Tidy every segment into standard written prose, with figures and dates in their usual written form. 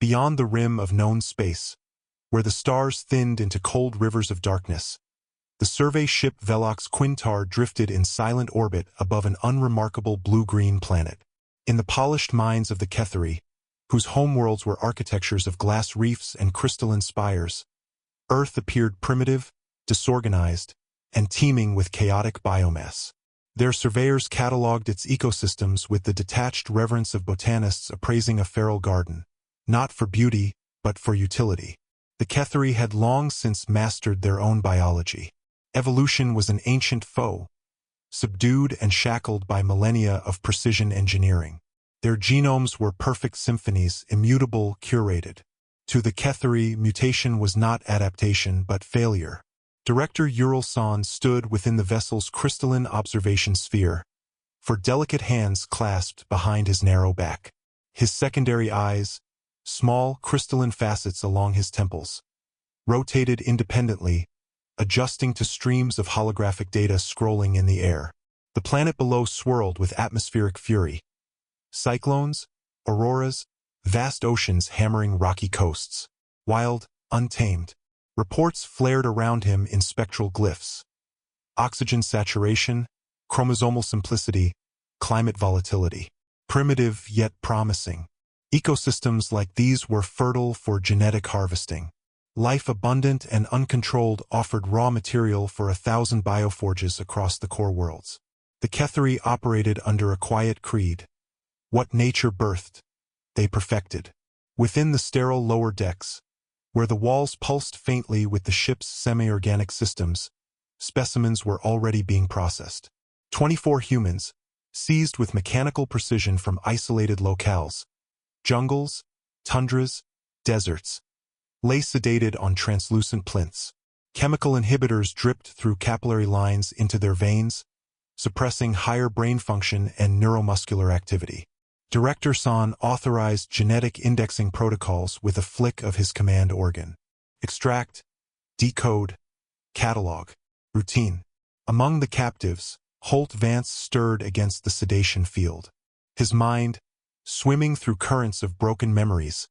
Beyond the rim of known space, where the stars thinned into cold rivers of darkness, the survey ship Velox Quintar drifted in silent orbit above an unremarkable blue-green planet. In the polished minds of the Ketheri, whose homeworlds were architectures of glass reefs and crystalline spires, Earth appeared primitive, disorganized, and teeming with chaotic biomass. Their surveyors catalogued its ecosystems with the detached reverence of botanists appraising a feral garden, not for beauty, but for utility. The Ketheri had long since mastered their own biology. Evolution was an ancient foe, subdued and shackled by millennia of precision engineering. Their genomes were perfect symphonies, immutable, curated. To the Ketheri, mutation was not adaptation but failure. Director Ural San stood within the vessel's crystalline observation sphere, for delicate hands clasped behind his narrow back. His secondary eyes, small crystalline facets along his temples, rotated independently, adjusting to streams of holographic data scrolling in the air. The planet below swirled with atmospheric fury. Cyclones, auroras, vast oceans hammering rocky coasts. Wild, untamed. Reports flared around him in spectral glyphs. Oxygen saturation, chromosomal simplicity, climate volatility. Primitive yet promising. Ecosystems like these were fertile for genetic harvesting. Life abundant and uncontrolled offered raw material for 1,000 bioforges across the core worlds. The Ketheri operated under a quiet creed. What nature birthed, they perfected. Within the sterile lower decks, where the walls pulsed faintly with the ship's semi-organic systems, specimens were already being processed. 24 humans, seized with mechanical precision from isolated locales, jungles, tundras, deserts, lay sedated on translucent plinths. Chemical inhibitors dripped through capillary lines into their veins, suppressing higher brain function and neuromuscular activity. Director San authorized genetic indexing protocols with a flick of his command organ. Extract, decode, catalog, routine. Among the captives, Holt Vance stirred against the sedation field. His mind, swimming through currents of broken memories,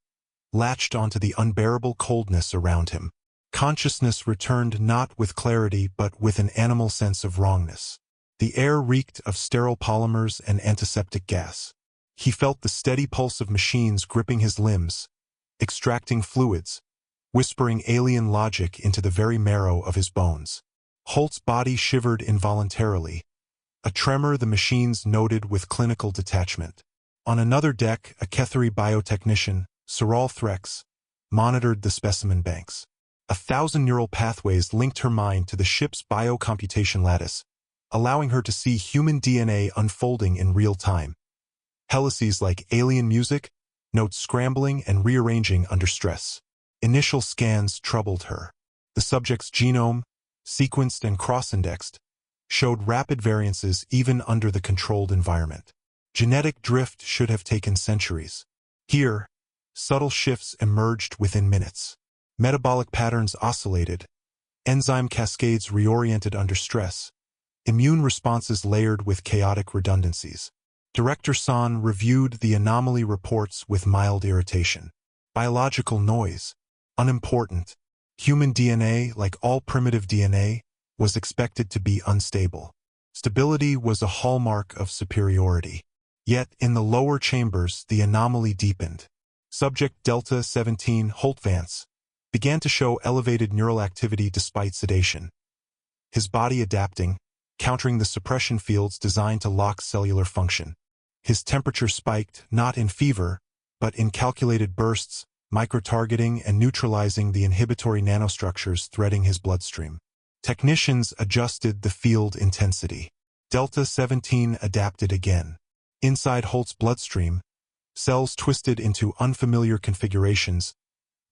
latched onto the unbearable coldness around him. Consciousness returned not with clarity but with an animal sense of wrongness. The air reeked of sterile polymers and antiseptic gas. He felt the steady pulse of machines gripping his limbs, extracting fluids, whispering alien logic into the very marrow of his bones. Holt's body shivered involuntarily, a tremor the machines noted with clinical detachment. On another deck, a Ketheri biotechnician, Soral Threx, monitored the specimen banks. 1,000 neural pathways linked her mind to the ship's biocomputation lattice, allowing her to see human DNA unfolding in real time. Helices like alien music, notes scrambling and rearranging under stress. Initial scans troubled her. The subject's genome, sequenced and cross-indexed, showed rapid variances even under the controlled environment. Genetic drift should have taken centuries. Here, subtle shifts emerged within minutes. Metabolic patterns oscillated, enzyme cascades reoriented under stress, immune responses layered with chaotic redundancies. Director San reviewed the anomaly reports with mild irritation. Biological noise, unimportant. Human DNA, like all primitive DNA, was expected to be unstable. Stability was a hallmark of superiority. Yet, in the lower chambers, the anomaly deepened. Subject Delta 17 Holt Vance began to show elevated neural activity despite sedation. His body adapting, countering the suppression fields designed to lock cellular function. His temperature spiked, not in fever, but in calculated bursts, micro-targeting and neutralizing the inhibitory nanostructures threading his bloodstream. Technicians adjusted the field intensity. Delta 17 adapted again. Inside Holt's bloodstream, cells twisted into unfamiliar configurations,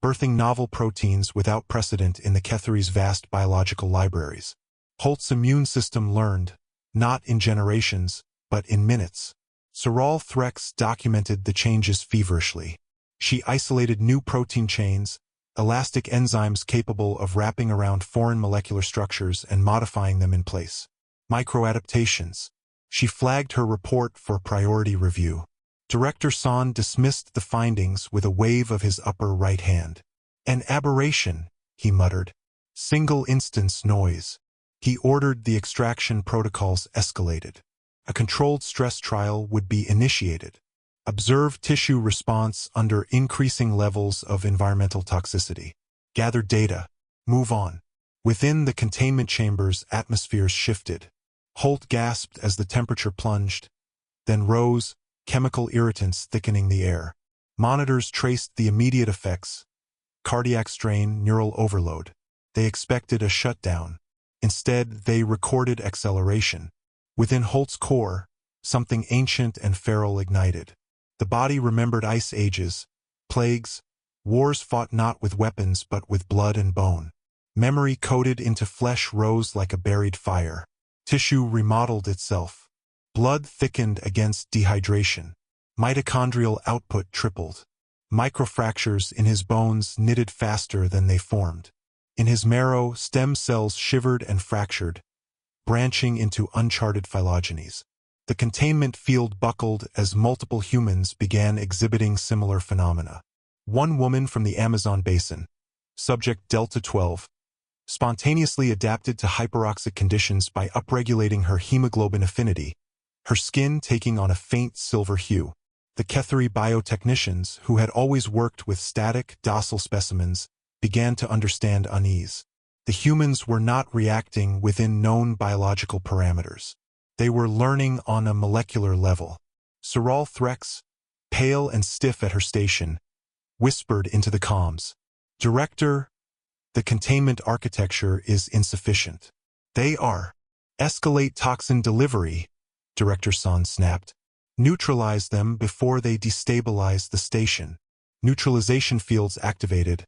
birthing novel proteins without precedent in the Ketheri's vast biological libraries. Holt's immune system learned, not in generations, but in minutes. Soral Threx documented the changes feverishly. She isolated new protein chains, elastic enzymes capable of wrapping around foreign molecular structures and modifying them in place. Microadaptations. She flagged her report for priority review. Director Son dismissed the findings with a wave of his upper right hand. An aberration, he muttered. Single instance noise. He ordered the extraction protocols escalated. A controlled stress trial would be initiated. Observe tissue response under increasing levels of environmental toxicity. Gather data. Move on. Within the containment chamber's atmospheres shifted. Holt gasped as the temperature plunged, then rose, chemical irritants thickening the air. Monitors traced the immediate effects. Cardiac strain, neural overload. They expected a shutdown. Instead, they recorded acceleration. Within Holt's core, something ancient and feral ignited. The body remembered ice ages, plagues, wars fought not with weapons but with blood and bone. Memory coded into flesh rose like a buried fire. Tissue remodeled itself. Blood thickened against dehydration. Mitochondrial output tripled. Microfractures in his bones knitted faster than they formed. In his marrow, stem cells shivered and fractured, branching into uncharted phylogenies. The containment field buckled as multiple humans began exhibiting similar phenomena. One woman from the Amazon basin, subject Delta 12, spontaneously adapted to hyperoxic conditions by upregulating her hemoglobin affinity, her skin taking on a faint silver hue. The Ketheri biotechnicians, who had always worked with static, docile specimens, began to understand unease. The humans were not reacting within known biological parameters. They were learning on a molecular level. Cyral Threx, pale and stiff at her station, whispered into the comms. Director, the containment architecture is insufficient. They are. Escalate toxin delivery, Director Son snapped. Neutralize them before they destabilize the station. Neutralization fields activated.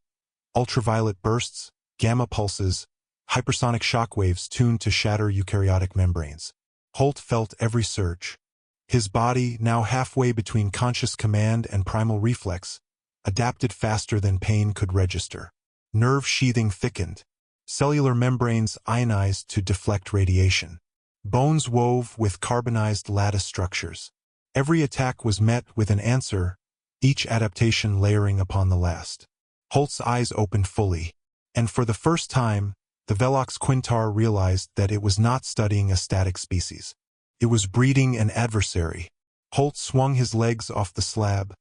Ultraviolet bursts, gamma pulses, hypersonic shockwaves tuned to shatter eukaryotic membranes. Holt felt every surge. His body, now halfway between conscious command and primal reflex, adapted faster than pain could register. Nerve sheathing thickened. Cellular membranes ionized to deflect radiation. Bones wove with carbonized lattice structures. Every attack was met with an answer, each adaptation layering upon the last. Holt's eyes opened fully, and for the first time, the Velox Quintar realized that it was not studying a static species. It was breeding an adversary. Holt swung his legs off the slab,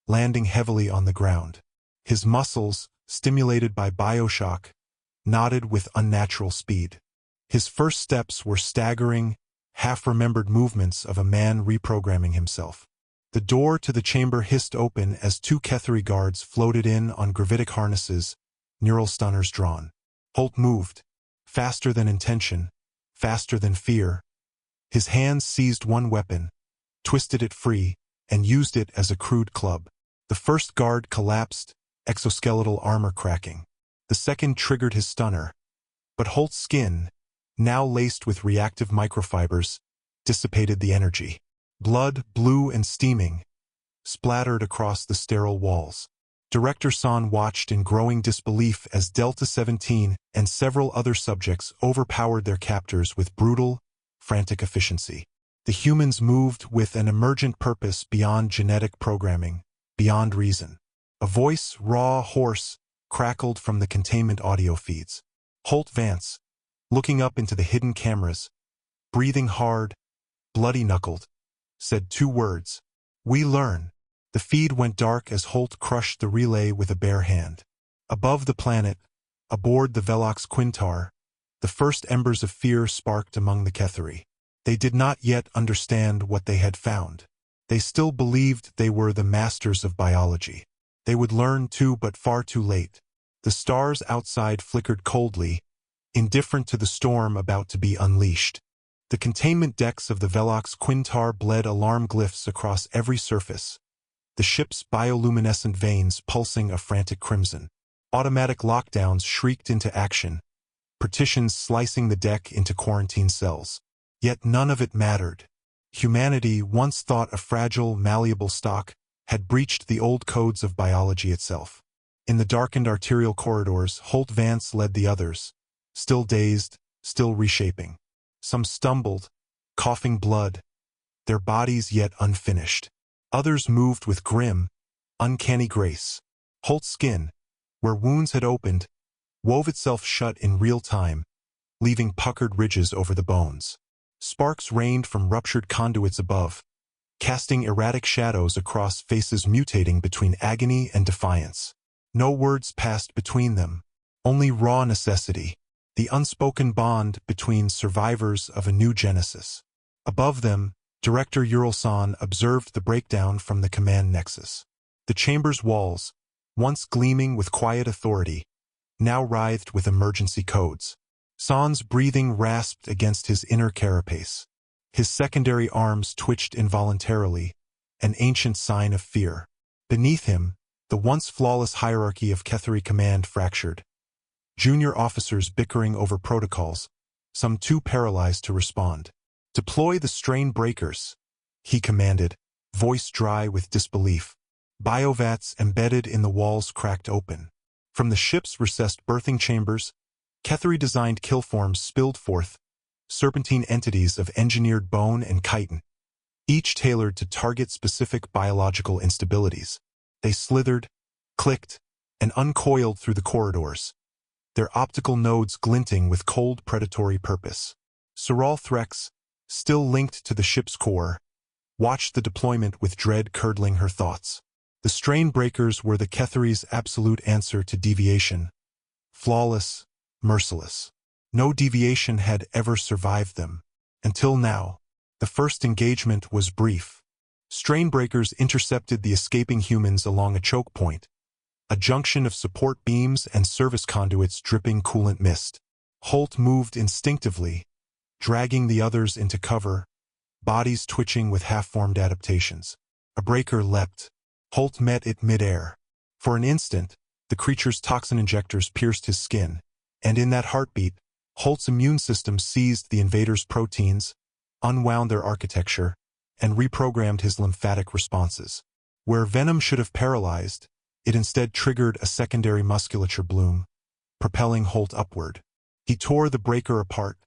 landing heavily on the ground. His muscles, stimulated by bioshock, nodded with unnatural speed. His first steps were staggering, half-remembered movements of a man reprogramming himself. The door to the chamber hissed open as two Ketheri guards floated in on gravitic harnesses, neural stunners drawn. Holt moved, faster than intention, faster than fear. His hands seized one weapon, twisted it free, and used it as a crude club. The first guard collapsed, exoskeletal armor cracking. The second triggered his stunner. But Holt's skin, now laced with reactive microfibers, dissipated the energy. Blood, blue and steaming, splattered across the sterile walls. Director Son watched in growing disbelief as Delta-17 and several other subjects overpowered their captors with brutal, frantic efficiency. The humans moved with an emergent purpose beyond genetic programming, beyond reason. A voice, raw, hoarse, crackled from the containment audio feeds. Holt Vance, looking up into the hidden cameras, breathing hard, bloody-knuckled, said two words. We learn. The feed went dark as Holt crushed the relay with a bare hand. Above the planet, aboard the Velox Quintar, the first embers of fear sparked among the Ketheri. They did not yet understand what they had found. They still believed they were the masters of biology. They would learn too, but far too late. The stars outside flickered coldly, indifferent to the storm about to be unleashed. The containment decks of the Velox Quintar bled alarm glyphs across every surface, the ship's bioluminescent veins pulsing a frantic crimson. Automatic lockdowns shrieked into action, partitions slicing the deck into quarantine cells. Yet none of it mattered. Humanity, once thought a fragile, malleable stock, had breached the old codes of biology itself. In the darkened arterial corridors, Holt Vance led the others, still dazed, still reshaping. Some stumbled, coughing blood, their bodies yet unfinished. Others moved with grim, uncanny grace. Holt's skin, where wounds had opened, wove itself shut in real time, leaving puckered ridges over the bones. Sparks rained from ruptured conduits above, casting erratic shadows across faces mutating between agony and defiance. No words passed between them, only raw necessity, the unspoken bond between survivors of a new genesis. Above them, Director Uralsan observed the breakdown from the command nexus. The chamber's walls, once gleaming with quiet authority, now writhed with emergency codes. San's breathing rasped against his inner carapace. His secondary arms twitched involuntarily, an ancient sign of fear. Beneath him, the once flawless hierarchy of Ketheri command fractured. Junior officers bickering over protocols, some too paralyzed to respond. "Deploy the strain breakers," he commanded, voice dry with disbelief. Biovats embedded in the walls cracked open. From the ship's recessed birthing chambers, Ketheri-designed killforms spilled forth, serpentine entities of engineered bone and chitin, each tailored to target specific biological instabilities. They slithered, clicked, and uncoiled through the corridors, their optical nodes glinting with cold predatory purpose. Soral Threx, still linked to the ship's core, watched the deployment with dread curdling her thoughts. The strain breakers were the Ketheri's absolute answer to deviation. Flawless, merciless. No deviation had ever survived them. Until now, the first engagement was brief. Strain breakers intercepted the escaping humans along a choke point, a junction of support beams and service conduits dripping coolant mist. Holt moved instinctively, dragging the others into cover, bodies twitching with half-formed adaptations. A breaker leapt. Holt met it mid-air. For an instant, the creature's toxin injectors pierced his skin, and in that heartbeat, Holt's immune system seized the invader's proteins, unwound their architecture, and reprogrammed his lymphatic responses. Where venom should have paralyzed, it instead triggered a secondary musculature bloom, propelling Holt upward. He tore the breaker apart,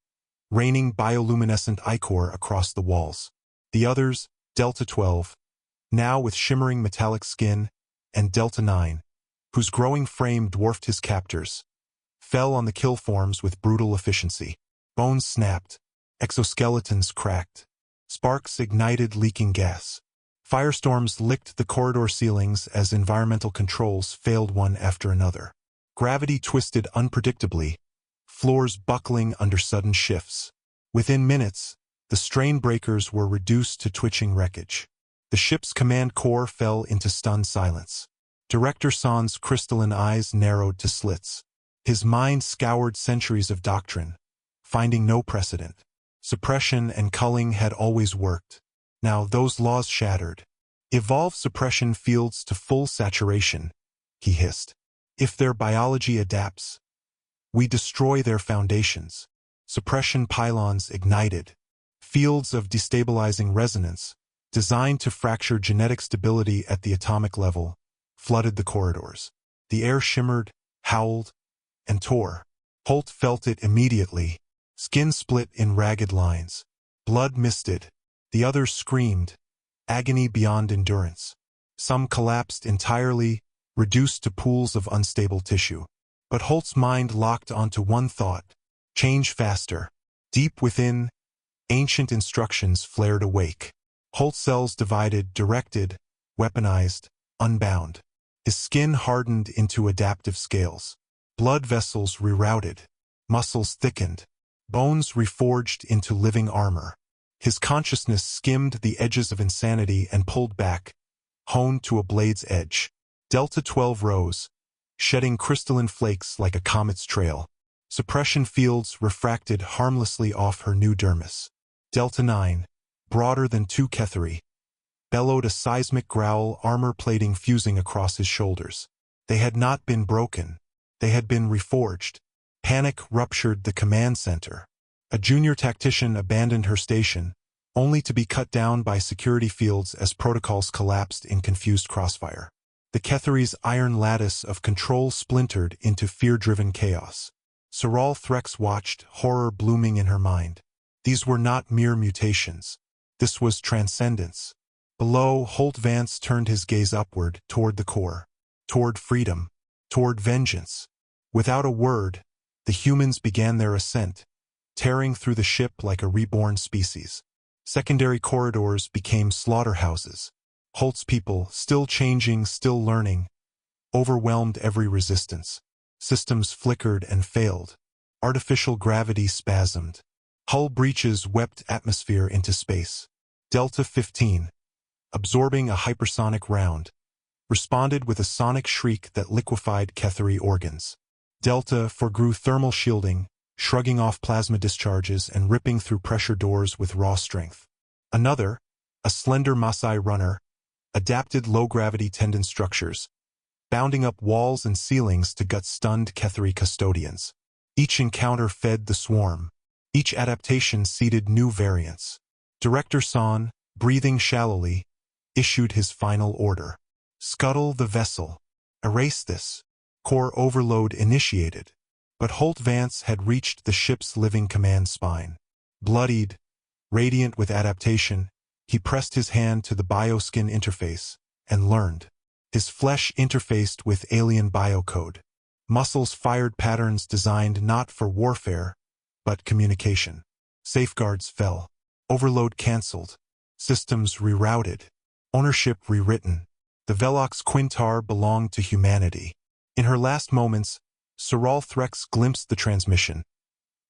raining bioluminescent ichor across the walls. The others, Delta 12, now with shimmering metallic skin, and Delta 9, whose growing frame dwarfed his captors, fell on the kill forms with brutal efficiency. Bones snapped, exoskeletons cracked, sparks ignited leaking gas. Firestorms licked the corridor ceilings as environmental controls failed one after another. Gravity twisted unpredictably, floors buckling under sudden shifts. Within minutes, the strain breakers were reduced to twitching wreckage. The ship's command core fell into stunned silence. Director San's crystalline eyes narrowed to slits. His mind scoured centuries of doctrine, finding no precedent. Suppression and culling had always worked. Now those laws shattered. Evolve suppression fields to full saturation, he hissed. If their biology adapts, we destroy their foundations. Suppression pylons ignited. Fields of destabilizing resonance, designed to fracture genetic stability at the atomic level, flooded the corridors. The air shimmered, howled, and tore. Holt felt it immediately. Skin split in ragged lines. Blood misted. The others screamed, agony beyond endurance. Some collapsed entirely, reduced to pools of unstable tissue. But Holt's mind locked onto one thought: change faster. Deep within, ancient instructions flared awake. Holt's cells divided, directed, weaponized, unbound. His skin hardened into adaptive scales. Blood vessels rerouted. Muscles thickened. Bones reforged into living armor. His consciousness skimmed the edges of insanity and pulled back, honed to a blade's edge. Delta 12 rose, shedding crystalline flakes like a comet's trail. Suppression fields refracted harmlessly off her new dermis. Delta 9, broader than two Ketheri, bellowed a seismic growl, armor plating fusing across his shoulders. They had not been broken. They had been reforged. Panic ruptured the command center. A junior tactician abandoned her station, only to be cut down by security fields as protocols collapsed in confused crossfire. The Ketheri's iron lattice of control splintered into fear-driven chaos. Soral Threx watched, horror blooming in her mind. These were not mere mutations. This was transcendence. Below, Holt Vance turned his gaze upward, toward the core, toward freedom, toward vengeance. Without a word, the humans began their ascent, tearing through the ship like a reborn species. Secondary corridors became slaughterhouses. Holt's people, still changing, still learning, overwhelmed every resistance. Systems flickered and failed. Artificial gravity spasmed. Hull breaches wept atmosphere into space. Delta 15, absorbing a hypersonic round, responded with a sonic shriek that liquefied Ketheri organs. Delta forgrew thermal shielding, shrugging off plasma discharges and ripping through pressure doors with raw strength. Another, a slender Maasai runner, adapted low-gravity tendon structures, bounding up walls and ceilings to gut stunned Ketheri custodians. Each encounter fed the swarm. Each adaptation seeded new variants. Director San, breathing shallowly, issued his final order. Scuttle the vessel. Erase this. Core overload initiated. But Holt Vance had reached the ship's living command spine. Bloodied, radiant with adaptation, he pressed his hand to the bioskin interface and learned. His flesh interfaced with alien biocode. Muscles fired patterns designed not for warfare, but communication. Safeguards fell. Overload cancelled. Systems rerouted. Ownership rewritten. The Velox Quintar belonged to humanity. In her last moments, Soral Threx glimpsed the transmission.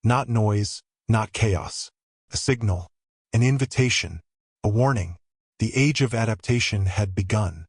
Not noise, not chaos. A signal. An invitation. A warning. The age of adaptation had begun.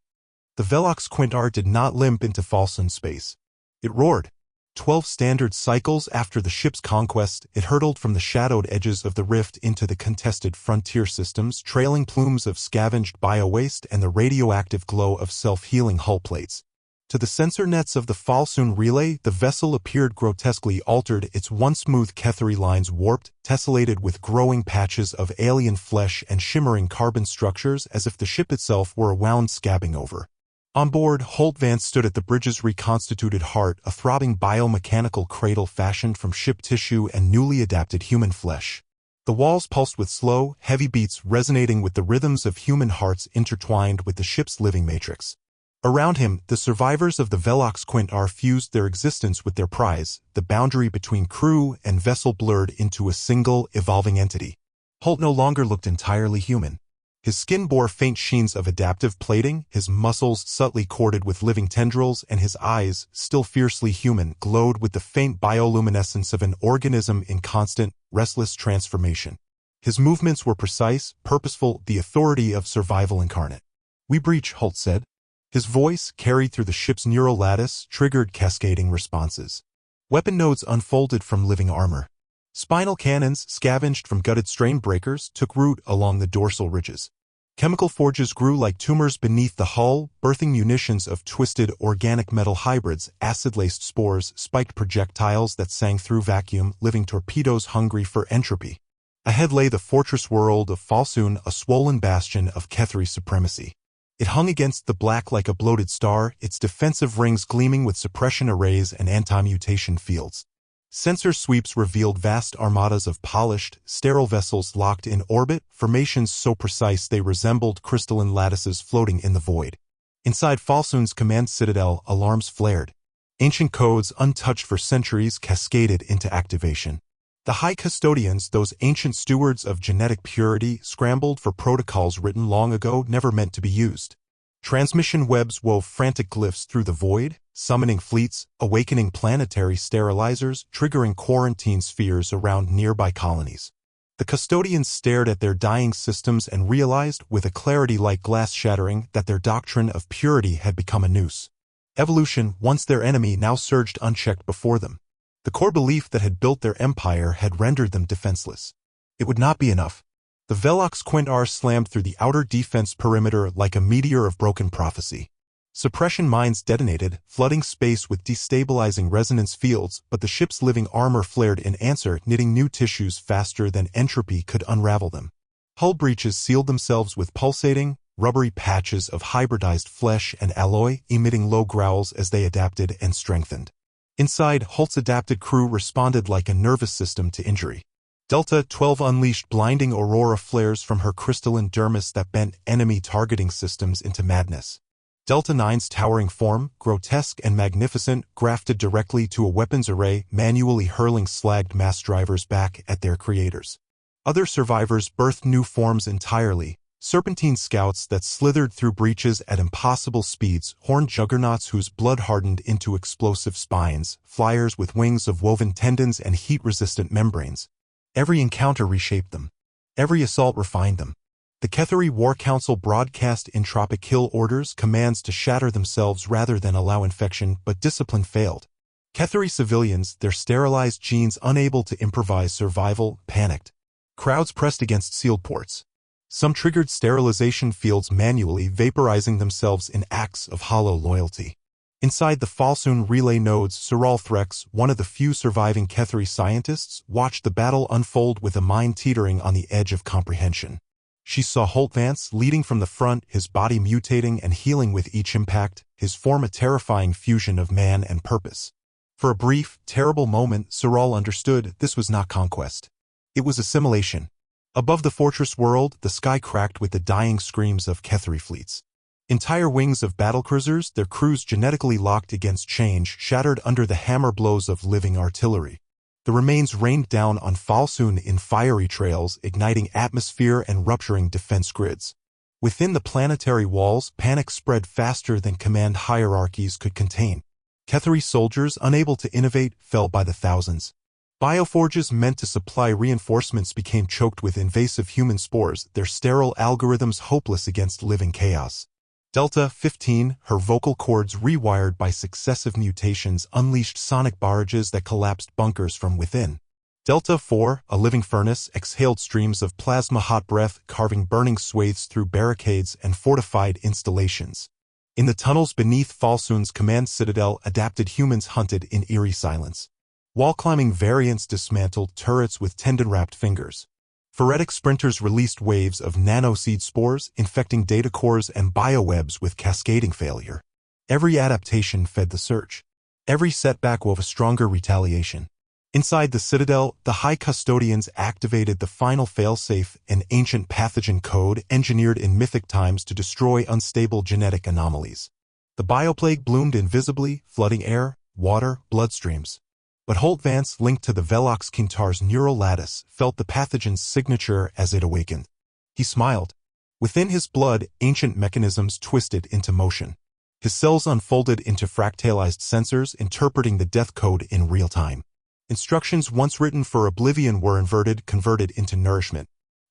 The Velox Quintar did not limp into Falson space. It roared. 12 standard cycles after the ship's conquest, it hurtled from the shadowed edges of the rift into the contested frontier systems, trailing plumes of scavenged biowaste and the radioactive glow of self-healing hull plates. To the sensor nets of the Falsoon relay, the vessel appeared grotesquely altered, its once smooth Ketheri lines warped, tessellated with growing patches of alien flesh and shimmering carbon structures as if the ship itself were a wound scabbing over. On board, Holt Vance stood at the bridge's reconstituted heart, a throbbing biomechanical cradle fashioned from ship tissue and newly adapted human flesh. The walls pulsed with slow, heavy beats resonating with the rhythms of human hearts intertwined with the ship's living matrix. Around him, the survivors of the Velox Quintar fused their existence with their prize, the boundary between crew and vessel blurred into a single, evolving entity. Holt no longer looked entirely human. His skin bore faint sheens of adaptive plating, his muscles subtly corded with living tendrils, and his eyes, still fiercely human, glowed with the faint bioluminescence of an organism in constant, restless transformation. His movements were precise, purposeful, the authority of survival incarnate. "We breach," Holt said. His voice, carried through the ship's neural lattice, triggered cascading responses. Weapon nodes unfolded from living armor. Spinal cannons, scavenged from gutted strain breakers, took root along the dorsal ridges. Chemical forges grew like tumors beneath the hull, birthing munitions of twisted organic metal hybrids, acid-laced spores, spiked projectiles that sang through vacuum, living torpedoes hungry for entropy. Ahead lay the fortress world of Falsoon, a swollen bastion of Ketheri supremacy. It hung against the black like a bloated star, its defensive rings gleaming with suppression arrays and anti-mutation fields. Sensor sweeps revealed vast armadas of polished, sterile vessels locked in orbit, formations so precise they resembled crystalline lattices floating in the void. Inside Falsoon's command citadel, alarms flared. Ancient codes, untouched for centuries, cascaded into activation. The High Custodians, those ancient stewards of genetic purity, scrambled for protocols written long ago, never meant to be used. Transmission webs wove frantic glyphs through the void, summoning fleets, awakening planetary sterilizers, triggering quarantine spheres around nearby colonies. The custodians stared at their dying systems and realized, with a clarity like glass shattering, that their doctrine of purity had become a noose. Evolution, once their enemy, now surged unchecked before them. The core belief that had built their empire had rendered them defenseless. It would not be enough. The Velox Quintar slammed through the outer defense perimeter like a meteor of broken prophecy. Suppression mines detonated, flooding space with destabilizing resonance fields, but the ship's living armor flared in answer, knitting new tissues faster than entropy could unravel them. Hull breaches sealed themselves with pulsating, rubbery patches of hybridized flesh and alloy, emitting low growls as they adapted and strengthened. Inside, Holt's adapted crew responded like a nervous system to injury. Delta 12 unleashed blinding aurora flares from her crystalline dermis that bent enemy targeting systems into madness. Delta 9's towering form, grotesque and magnificent, grafted directly to a weapons array, manually hurling slagged mass drivers back at their creators. Other survivors birthed new forms entirely, serpentine scouts that slithered through breaches at impossible speeds, horned juggernauts whose blood hardened into explosive spines, flyers with wings of woven tendons and heat-resistant membranes. Every encounter reshaped them. Every assault refined them. The Ketheri War Council broadcast entropic kill orders, commands to shatter themselves rather than allow infection, but discipline failed. Ketheri civilians, their sterilized genes unable to improvise survival, panicked. Crowds pressed against sealed ports. Some triggered sterilization fields manually, vaporizing themselves in acts of hollow loyalty. Inside the Falsoon relay nodes, Soral Threx, one of the few surviving Ketheri scientists, watched the battle unfold with a mind teetering on the edge of comprehension. She saw Holt Vance leading from the front, his body mutating and healing with each impact, his form a terrifying fusion of man and purpose. For a brief, terrible moment, Soral understood this was not conquest. It was assimilation. Above the fortress world, the sky cracked with the dying screams of Ketheri fleets. Entire wings of battlecruisers, their crews genetically locked against change, shattered under the hammer blows of living artillery. The remains rained down on Falsoon in fiery trails, igniting atmosphere and rupturing defense grids. Within the planetary walls, panic spread faster than command hierarchies could contain. Ketheri soldiers, unable to innovate, fell by the thousands. Bioforges meant to supply reinforcements became choked with invasive human spores, their sterile algorithms hopeless against living chaos. Delta 15, her vocal cords rewired by successive mutations, unleashed sonic barrages that collapsed bunkers from within. Delta 4, a living furnace, exhaled streams of plasma hot breath, carving burning swathes through barricades and fortified installations. In the tunnels beneath Falsoon's command citadel, adapted humans hunted in eerie silence. Wall-climbing variants dismantled turrets with tendon-wrapped fingers. Phoretic sprinters released waves of nanoseed spores, infecting data cores and biowebs with cascading failure. Every adaptation fed the search. Every setback wove a stronger retaliation. Inside the citadel, the High Custodians activated the final failsafe, an ancient pathogen code engineered in mythic times to destroy unstable genetic anomalies. The bioplague bloomed invisibly, flooding air, water, bloodstreams. But Holt Vance, linked to the Velox Kintar's neural lattice, felt the pathogen's signature as it awakened. He smiled. Within his blood, ancient mechanisms twisted into motion. His cells unfolded into fractalized sensors, interpreting the death code in real time. Instructions once written for oblivion were inverted, converted into nourishment.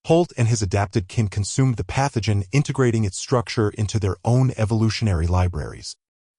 Holt and his adapted kin consumed the pathogen, integrating its structure into their own evolutionary libraries.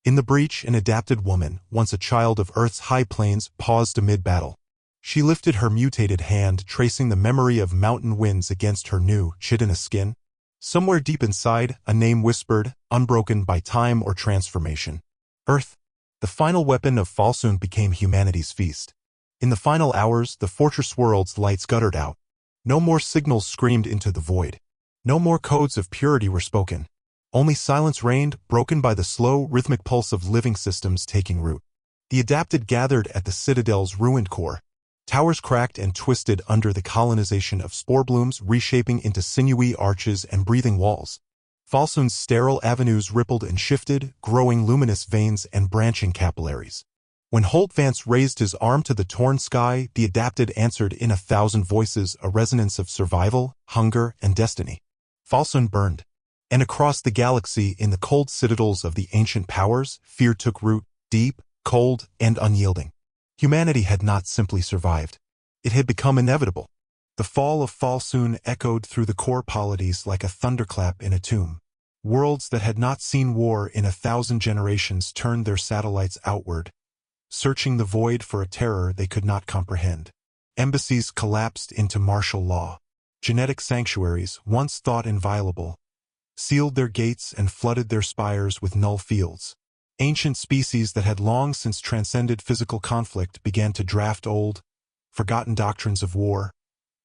In the breach, an adapted woman, once a child of Earth's high plains, paused amid battle. She lifted her mutated hand, tracing the memory of mountain winds against her new, chitina skin. Somewhere deep inside, a name whispered, unbroken by time or transformation. Earth. The final weapon of Falsoon became humanity's feast. In the final hours, the fortress world's lights guttered out. No more signals screamed into the void. No more codes of purity were spoken. Only silence reigned, broken by the slow, rhythmic pulse of living systems taking root. The adapted gathered at the citadel's ruined core. Towers cracked and twisted under the colonization of spore blooms, reshaping into sinewy arches and breathing walls. Falsoon's sterile avenues rippled and shifted, growing luminous veins and branching capillaries. When Holt Vance raised his arm to the torn sky, the adapted answered in 1,000 voices, a resonance of survival, hunger, and destiny. Falsoon burned. And across the galaxy, in the cold citadels of the ancient powers, fear took root, deep, cold, and unyielding. Humanity had not simply survived. It had become inevitable. The fall of Falsoon echoed through the core polities like a thunderclap in a tomb. Worlds that had not seen war in 1,000 generations turned their satellites outward, searching the void for a terror they could not comprehend. Embassies collapsed into martial law. Genetic sanctuaries, once thought inviolable, sealed their gates and flooded their spires with null fields. Ancient species that had long since transcended physical conflict began to draft old, forgotten doctrines of war,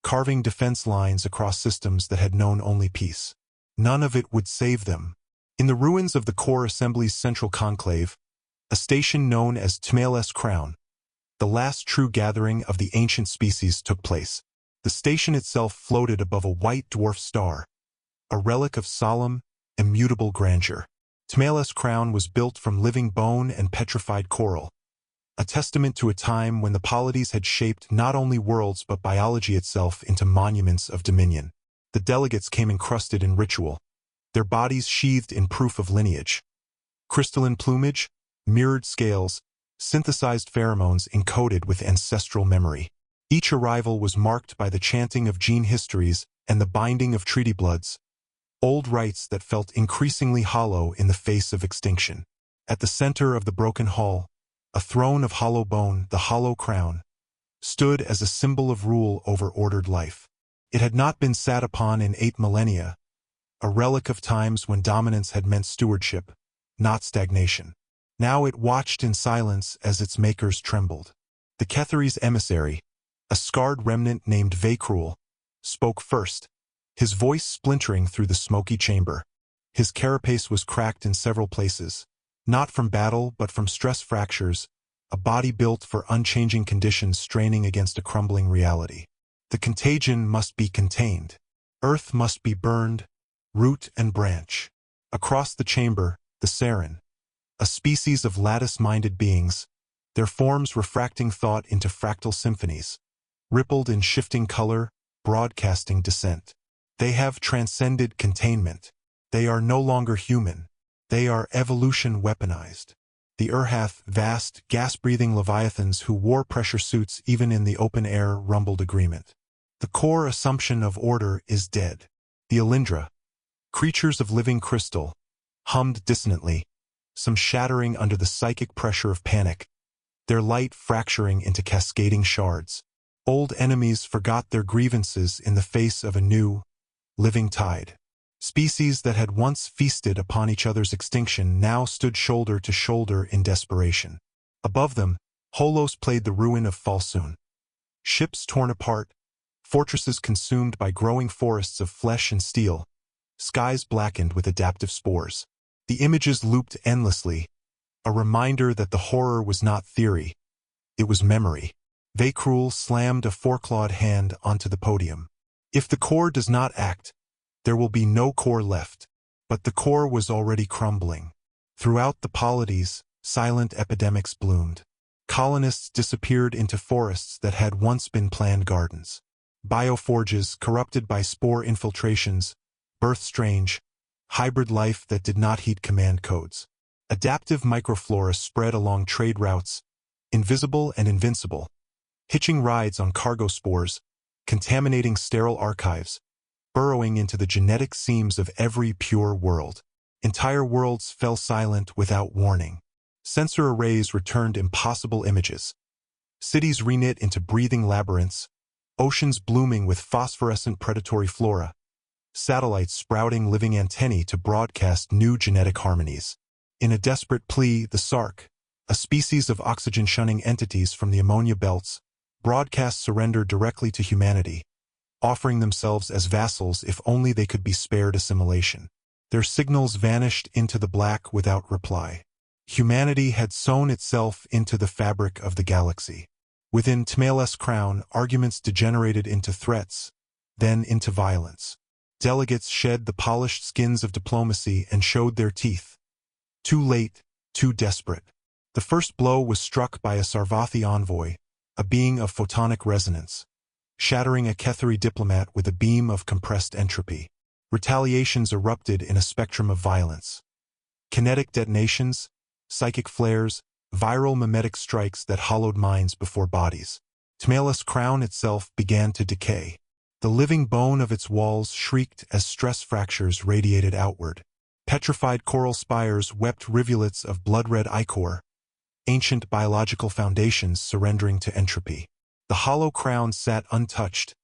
carving defense lines across systems that had known only peace. None of it would save them. In the ruins of the Core Assembly's central conclave, a station known as Tmail's Crown, the last true gathering of the ancient species took place. The station itself floated above a white dwarf star, a relic of solemn, immutable grandeur. Tmele's crown was built from living bone and petrified coral, a testament to a time when the polities had shaped not only worlds but biology itself into monuments of dominion. The delegates came encrusted in ritual, their bodies sheathed in proof of lineage. Crystalline plumage, mirrored scales, synthesized pheromones encoded with ancestral memory. Each arrival was marked by the chanting of gene histories and the binding of treaty bloods, old rites that felt increasingly hollow in the face of extinction. At the center of the broken hall, a throne of hollow bone, the hollow crown, stood as a symbol of rule over ordered life. It had not been sat upon in 8 millennia, a relic of times when dominance had meant stewardship, not stagnation. Now it watched in silence as its makers trembled. The Ketheri's emissary, a scarred remnant named Vaykrul, spoke first, his voice splintering through the smoky chamber. His carapace was cracked in several places, not from battle but from stress fractures, a body built for unchanging conditions straining against a crumbling reality. The contagion must be contained. Earth must be burned, root and branch. Across the chamber, the Saren, a species of lattice-minded beings, their forms refracting thought into fractal symphonies, rippled in shifting color, broadcasting dissent. They have transcended containment. They are no longer human. They are evolution weaponized. The Urhath, vast, gas-breathing leviathans who wore pressure suits even in the open air, rumbled agreement. The core assumption of order is dead. The Alindra, creatures of living crystal, hummed dissonantly, some shattering under the psychic pressure of panic, their light fracturing into cascading shards. Old enemies forgot their grievances in the face of a new, living tide. Species that had once feasted upon each other's extinction now stood shoulder to shoulder in desperation. Above them, Holos played the ruin of Falsoon. Ships torn apart, fortresses consumed by growing forests of flesh and steel, skies blackened with adaptive spores. The images looped endlessly, a reminder that the horror was not theory, it was memory. Vaykrul slammed a four-clawed hand onto the podium. If the core does not act, there will be no core left. But the core was already crumbling. Throughout the polities, silent epidemics bloomed. Colonists disappeared into forests that had once been planned gardens. Bioforges corrupted by spore infiltrations, birth strange, hybrid life that did not heed command codes. Adaptive microflora spread along trade routes, invisible and invincible, hitching rides on cargo spores, contaminating sterile archives, burrowing into the genetic seams of every pure world. Entire worlds fell silent without warning. Sensor arrays returned impossible images. Cities reknit into breathing labyrinths, oceans blooming with phosphorescent predatory flora, satellites sprouting living antennae to broadcast new genetic harmonies. In a desperate plea, the Sark, a species of oxygen-shunning entities from the ammonia belts, broadcast surrender directly to humanity, offering themselves as vassals if only they could be spared assimilation. Their signals vanished into the black without reply. Humanity had sewn itself into the fabric of the galaxy. Within Tmele's crown, arguments degenerated into threats, then into violence. Delegates shed the polished skins of diplomacy and showed their teeth. Too late, too desperate. The first blow was struck by a Sarvathi envoy, a being of photonic resonance, shattering a Ketheri diplomat with a beam of compressed entropy. Retaliations erupted in a spectrum of violence. Kinetic detonations, psychic flares, viral mimetic strikes that hollowed minds before bodies. Tmele's crown itself began to decay. The living bone of its walls shrieked as stress fractures radiated outward. Petrified coral spires wept rivulets of blood-red ichor, ancient biological foundations surrendering to entropy. The hollow crown sat untouched,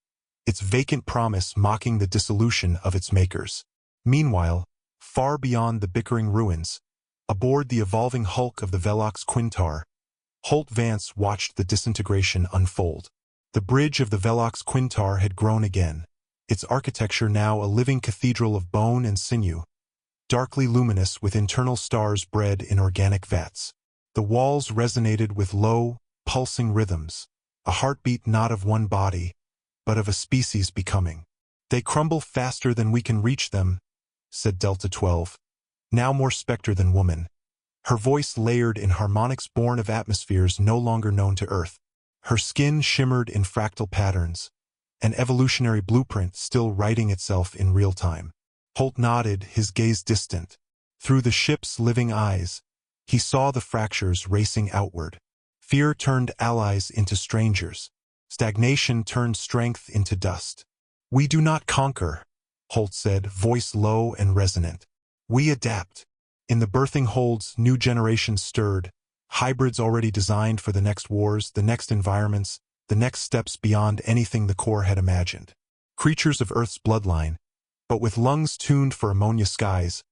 its vacant promise mocking the dissolution of its makers. Meanwhile, far beyond the bickering ruins, aboard the evolving hulk of the Velox Quintar, Holt Vance watched the disintegration unfold. The bridge of the Velox Quintar had grown again, its architecture now a living cathedral of bone and sinew, darkly luminous with internal stars bred in organic vats. The walls resonated with low, pulsing rhythms, a heartbeat not of one body, but of a species becoming. They crumble faster than we can reach them, said Delta 12, now more spectre than woman. Her voice layered in harmonics born of atmospheres no longer known to Earth. Her skin shimmered in fractal patterns, an evolutionary blueprint still writing itself in real time. Holt nodded, his gaze distant. Through the ship's living eyes, he saw the fractures racing outward. Fear turned allies into strangers. Stagnation turned strength into dust. We do not conquer, Holt said, voice low and resonant. We adapt. In the birthing holds, new generations stirred, hybrids already designed for the next wars, the next environments, the next steps beyond anything the core had imagined. Creatures of Earth's bloodline, but with lungs tuned for ammonia skies,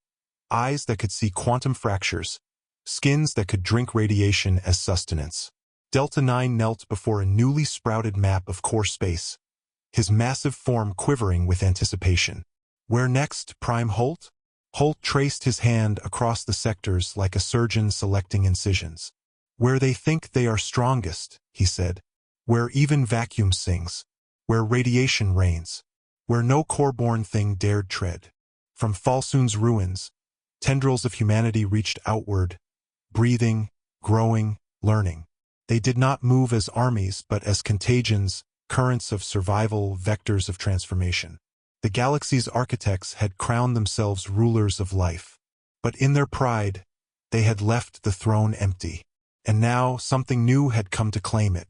eyes that could see quantum fractures, skins that could drink radiation as sustenance. Delta 9 knelt before a newly sprouted map of core space, his massive form quivering with anticipation. Where next, Prime Holt? Holt traced his hand across the sectors like a surgeon selecting incisions. Where they think they are strongest, he said. Where even vacuum sings. Where radiation reigns. Where no core-born thing dared tread. From Falsoon's ruins, tendrils of humanity reached outward, breathing, growing, learning. They did not move as armies but as contagions, currents of survival, vectors of transformation. The galaxy's architects had crowned themselves rulers of life. But in their pride, they had left the throne empty. And now something new had come to claim it.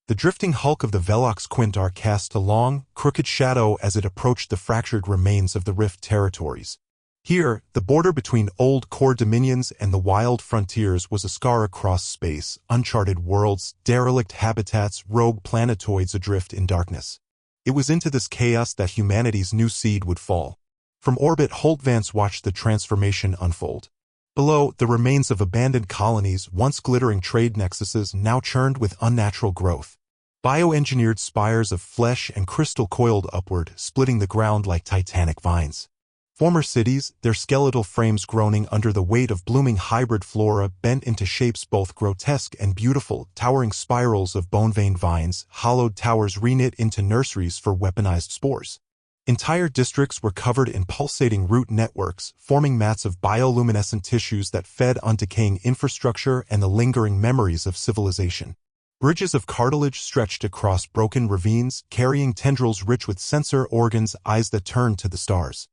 The drifting hulk of the Velox Quintar cast a long, crooked shadow as it approached the fractured remains of the Rift territories. Here, the border between old core dominions and the wild frontiers was a scar across space, uncharted worlds, derelict habitats, rogue planetoids adrift in darkness. It was into this chaos that humanity's new seed would fall. From orbit, Holt Vance watched the transformation unfold. Below, the remains of abandoned colonies, once glittering trade nexuses, now churned with unnatural growth. Bioengineered spires of flesh and crystal coiled upward, splitting the ground like titanic vines. Former cities, their skeletal frames groaning under the weight of blooming hybrid flora, bent into shapes both grotesque and beautiful, towering spirals of bone-veined vines, hollowed towers reknit into nurseries for weaponized spores. Entire districts were covered in pulsating root networks, forming mats of bioluminescent tissues that fed on decaying infrastructure and the lingering memories of civilization. Bridges of cartilage stretched across broken ravines, carrying tendrils rich with sensor organs, eyes that turned to the stars.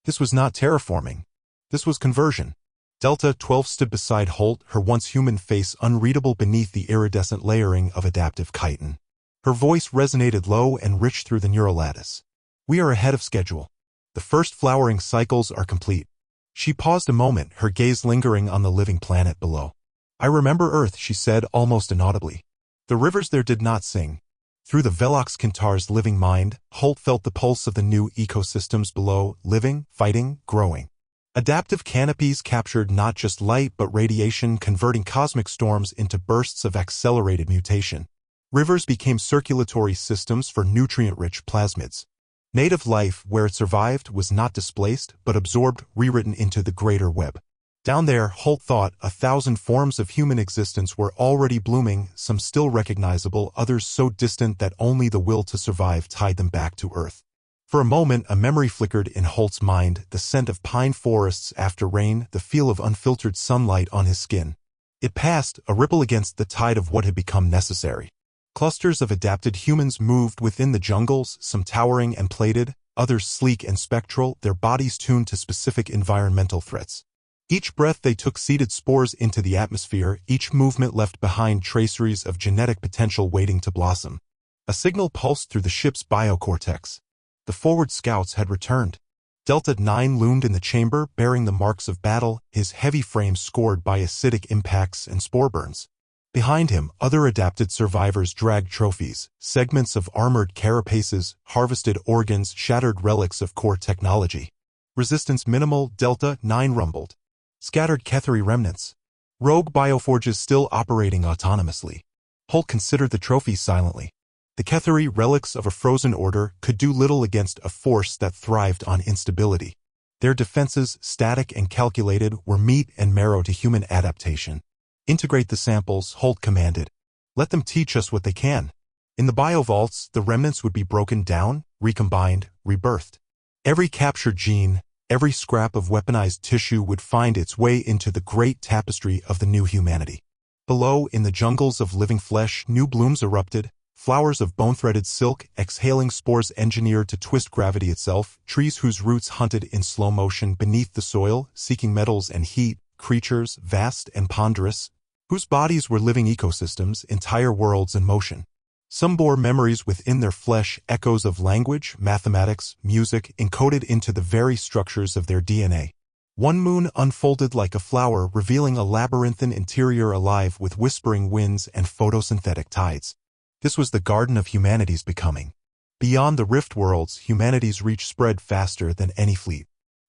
This was not terraforming. This was conversion. Delta 12 stood beside Holt, her once human face unreadable beneath the iridescent layering of adaptive chitin. Her voice resonated low and rich through the neural lattice. We are ahead of schedule. The first flowering cycles are complete. She paused a moment, her gaze lingering on the living planet below. I remember Earth, she said almost inaudibly. The rivers there did not sing. Through the Velox Quintar's living mind, Holt felt the pulse of the new ecosystems below, living, fighting, growing. Adaptive canopies captured not just light but radiation, converting cosmic storms into bursts of accelerated mutation. Rivers became circulatory systems for nutrient-rich plasmids. Native life, where it survived, was not displaced but absorbed, rewritten into the greater web. Down there, Holt thought, 1,000 forms of human existence were already blooming, some still recognizable, others so distant that only the will to survive tied them back to Earth. For a moment, a memory flickered in Holt's mind, the scent of pine forests after rain, the feel of unfiltered sunlight on his skin. It passed, a ripple against the tide of what had become necessary. Clusters of adapted humans moved within the jungles, some towering and plated, others sleek and spectral, their bodies tuned to specific environmental threats. Each breath they took seeded spores into the atmosphere, each movement left behind traceries of genetic potential waiting to blossom. A signal pulsed through the ship's biocortex. The forward scouts had returned. Delta 9 loomed in the chamber, bearing the marks of battle, his heavy frame scored by acidic impacts and spore burns. Behind him, other adapted survivors dragged trophies, segments of armored carapaces, harvested organs, shattered relics of core technology. Resistance minimal, Delta 9 rumbled. Scattered Ketheri remnants. Rogue bioforges still operating autonomously. Holt considered the trophies silently. The Ketheri, relics of a frozen order, could do little against a force that thrived on instability. Their defenses, static and calculated, were meat and marrow to human adaptation. Integrate the samples, Holt commanded. Let them teach us what they can. In the biovaults, the remnants would be broken down, recombined, rebirthed. Every captured gene, every scrap of weaponized tissue would find its way into the great tapestry of the new humanity. Below, in the jungles of living flesh, new blooms erupted, flowers of bone-threaded silk, exhaling spores engineered to twist gravity itself, trees whose roots hunted in slow motion beneath the soil, seeking metals and heat, creatures, vast and ponderous, whose bodies were living ecosystems, entire worlds in motion. Some bore memories within their flesh, echoes of language, mathematics, music, encoded into the very structures of their DNA. One moon unfolded like a flower, revealing a labyrinthine interior alive with whispering winds and photosynthetic tides. This was the garden of humanity's becoming. Beyond the rift worlds, humanity's reach spread faster than any fleet.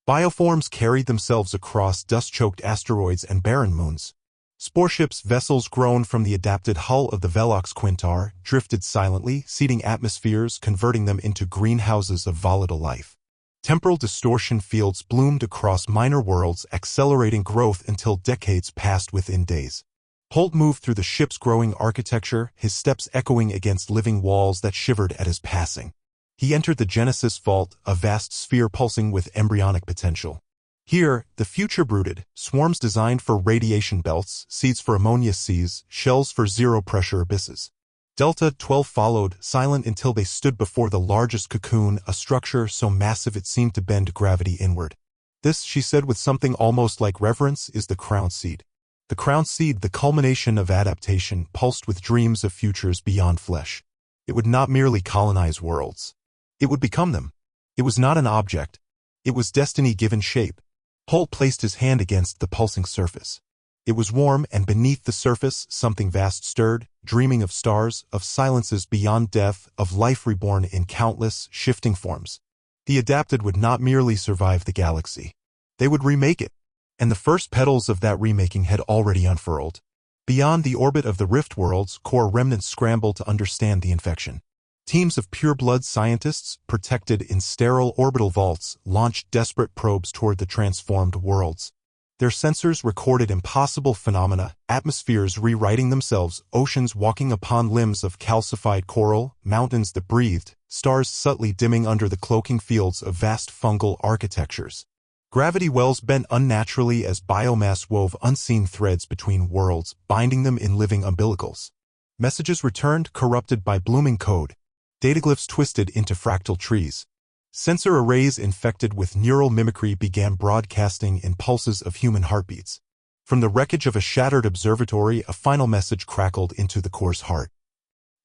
Bioforms carried themselves across dust-choked asteroids and barren moons. Sporeships, vessels grown from the adapted hull of the Velox Quintar, drifted silently, seeding atmospheres, converting them into greenhouses of volatile life. Temporal distortion fields bloomed across minor worlds, accelerating growth until decades passed within days. Holt moved through the ship's growing architecture, his steps echoing against living walls that shivered at his passing. He entered the Genesis Vault, a vast sphere pulsing with embryonic potential. Here, the future brooded, swarms designed for radiation belts, seeds for ammonia seas, shells for zero-pressure abysses. Delta 12 followed, silent until they stood before the largest cocoon, a structure so massive it seemed to bend gravity inward. This, she said with something almost like reverence, is the crown seed. The crown seed, the culmination of adaptation, pulsed with dreams of futures beyond flesh. It would not merely colonize worlds. It would become them. It was not an object. It was destiny given shape. Holt placed his hand against the pulsing surface. It was warm, and beneath the surface, something vast stirred, dreaming of stars, of silences beyond death, of life reborn in countless, shifting forms. The adapted would not merely survive the galaxy. They would remake it. And the first petals of that remaking had already unfurled. Beyond the orbit of the rift worlds, core remnants scrambled to understand the infection. Teams of pure-blood scientists, protected in sterile orbital vaults, launched desperate probes toward the transformed worlds. Their sensors recorded impossible phenomena, atmospheres rewriting themselves, oceans walking upon limbs of calcified coral, mountains that breathed, stars subtly dimming under the cloaking fields of vast fungal architectures. Gravity wells bent unnaturally as biomass wove unseen threads between worlds, binding them in living umbilicals. Messages returned, corrupted by blooming code. Dataglyphs twisted into fractal trees. Sensor arrays infected with neural mimicry began broadcasting in pulses of human heartbeats. From the wreckage of a shattered observatory, a final message crackled into the core's heart.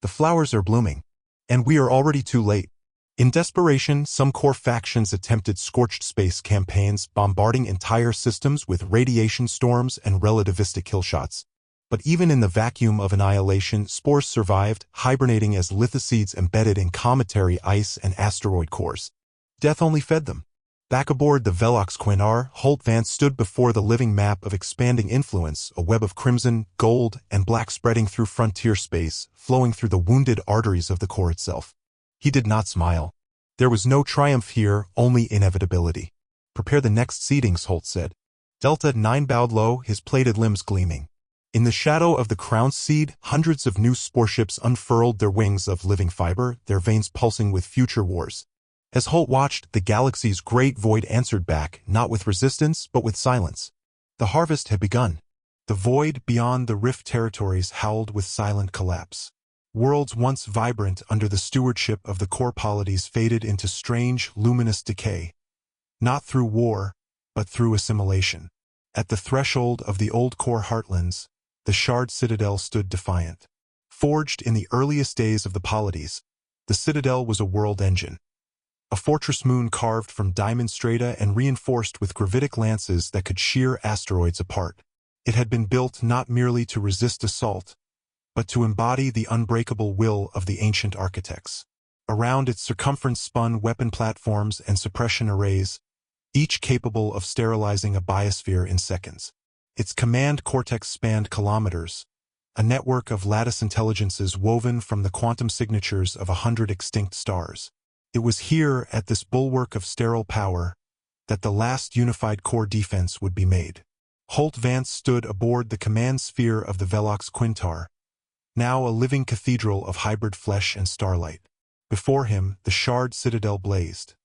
The flowers are blooming. And we are already too late. In desperation, some core factions attempted scorched space campaigns, bombarding entire systems with radiation storms and relativistic killshots. But even in the vacuum of annihilation, spores survived, hibernating as lithoseeds embedded in cometary ice and asteroid cores. Death only fed them. Back aboard the Velox Quintar, Holt Vance stood before the living map of expanding influence, a web of crimson, gold, and black spreading through frontier space, flowing through the wounded arteries of the core itself. He did not smile. There was no triumph here, only inevitability. Prepare the next seedings, Holt said. Delta 9 bowed low, his plated limbs gleaming. In the shadow of the crown seed, hundreds of new sporeships unfurled their wings of living fiber, their veins pulsing with future wars. As Holt watched, the galaxy's great void answered back, not with resistance, but with silence. The harvest had begun. The void beyond the rift territories howled with silent collapse. Worlds once vibrant under the stewardship of the core polities faded into strange, luminous decay. Not through war, but through assimilation. At the threshold of the old core heartlands, the shard citadel stood defiant. Forged in the earliest days of the polities, the citadel was a world engine. A fortress moon carved from diamond strata and reinforced with gravitic lances that could shear asteroids apart. It had been built not merely to resist assault, but to embody the unbreakable will of the ancient architects. Around its circumference spun weapon platforms and suppression arrays, each capable of sterilizing a biosphere in seconds. Its command cortex spanned kilometers, a network of lattice intelligences woven from the quantum signatures of 100 extinct stars. It was here, at this bulwark of sterile power, that the last unified core defense would be made. Holt Vance stood aboard the command sphere of the Velox Quintar, now a living cathedral of hybrid flesh and starlight. Before him, the shard citadel blazed,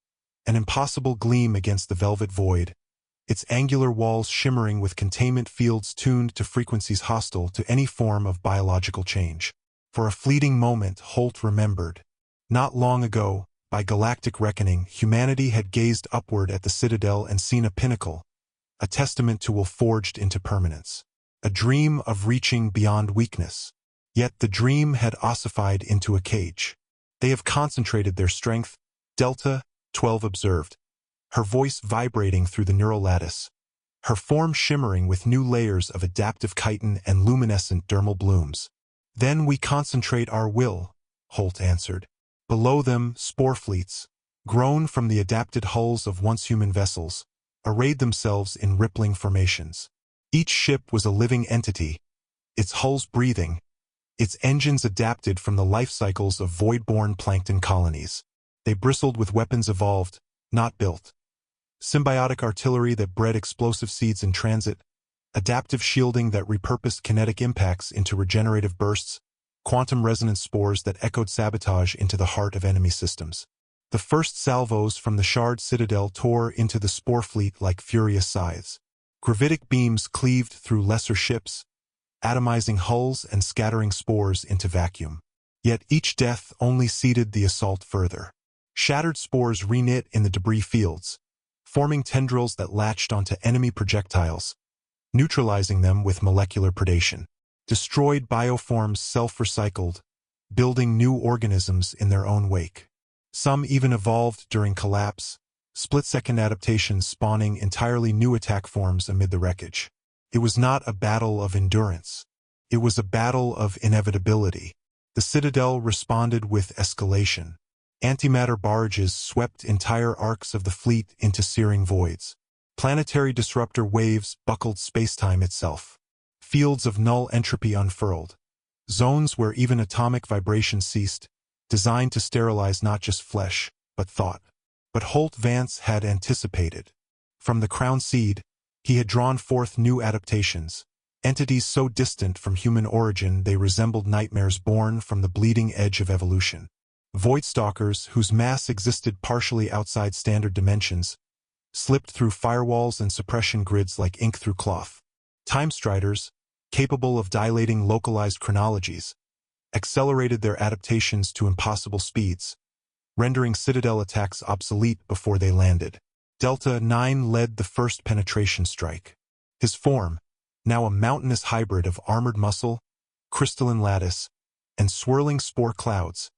an impossible gleam against the velvet void, its angular walls shimmering with containment fields tuned to frequencies hostile to any form of biological change. For a fleeting moment, Holt remembered. Not long ago, by galactic reckoning, humanity had gazed upward at the citadel and seen a pinnacle, a testament to will forged into permanence, a dream of reaching beyond weakness. Yet the dream had ossified into a cage. They have concentrated their strength, Delta 12 observed, her voice vibrating through the neural lattice, her form shimmering with new layers of adaptive chitin and luminescent dermal blooms. Then we concentrate our will, Holt answered. Below them, spore fleets, grown from the adapted hulls of once human vessels, arrayed themselves in rippling formations. Each ship was a living entity, its hulls breathing, its engines adapted from the life cycles of void-born plankton colonies. They bristled with weapons evolved, not built. Symbiotic artillery that bred explosive seeds in transit, adaptive shielding that repurposed kinetic impacts into regenerative bursts, quantum resonance spores that echoed sabotage into the heart of enemy systems. The first salvos from the shard citadel tore into the spore fleet like furious scythes. Gravitic beams cleaved through lesser ships, atomizing hulls and scattering spores into vacuum. Yet each death only seeded the assault further. Shattered spores reknit in the debris fields, forming tendrils that latched onto enemy projectiles, neutralizing them with molecular predation. Destroyed bioforms self-recycled, building new organisms in their own wake. Some even evolved during collapse, split-second adaptations spawning entirely new attack forms amid the wreckage. It was not a battle of endurance. It was a battle of inevitability. The Citadel responded with escalation. Antimatter barrages swept entire arcs of the fleet into searing voids. Planetary disruptor waves buckled spacetime itself. Fields of null entropy unfurled. Zones where even atomic vibration ceased, designed to sterilize not just flesh, but thought. But Holt Vance had anticipated. From the crown seed, he had drawn forth new adaptations, entities so distant from human origin they resembled nightmares born from the bleeding edge of evolution. Voidstalkers, whose mass existed partially outside standard dimensions, slipped through firewalls and suppression grids like ink through cloth. Timestriders, capable of dilating localized chronologies, accelerated their adaptations to impossible speeds, rendering Citadel attacks obsolete before they landed. Delta 9 led the first penetration strike. His form, now a mountainous hybrid of armored muscle, crystalline lattice, and swirling spore clouds,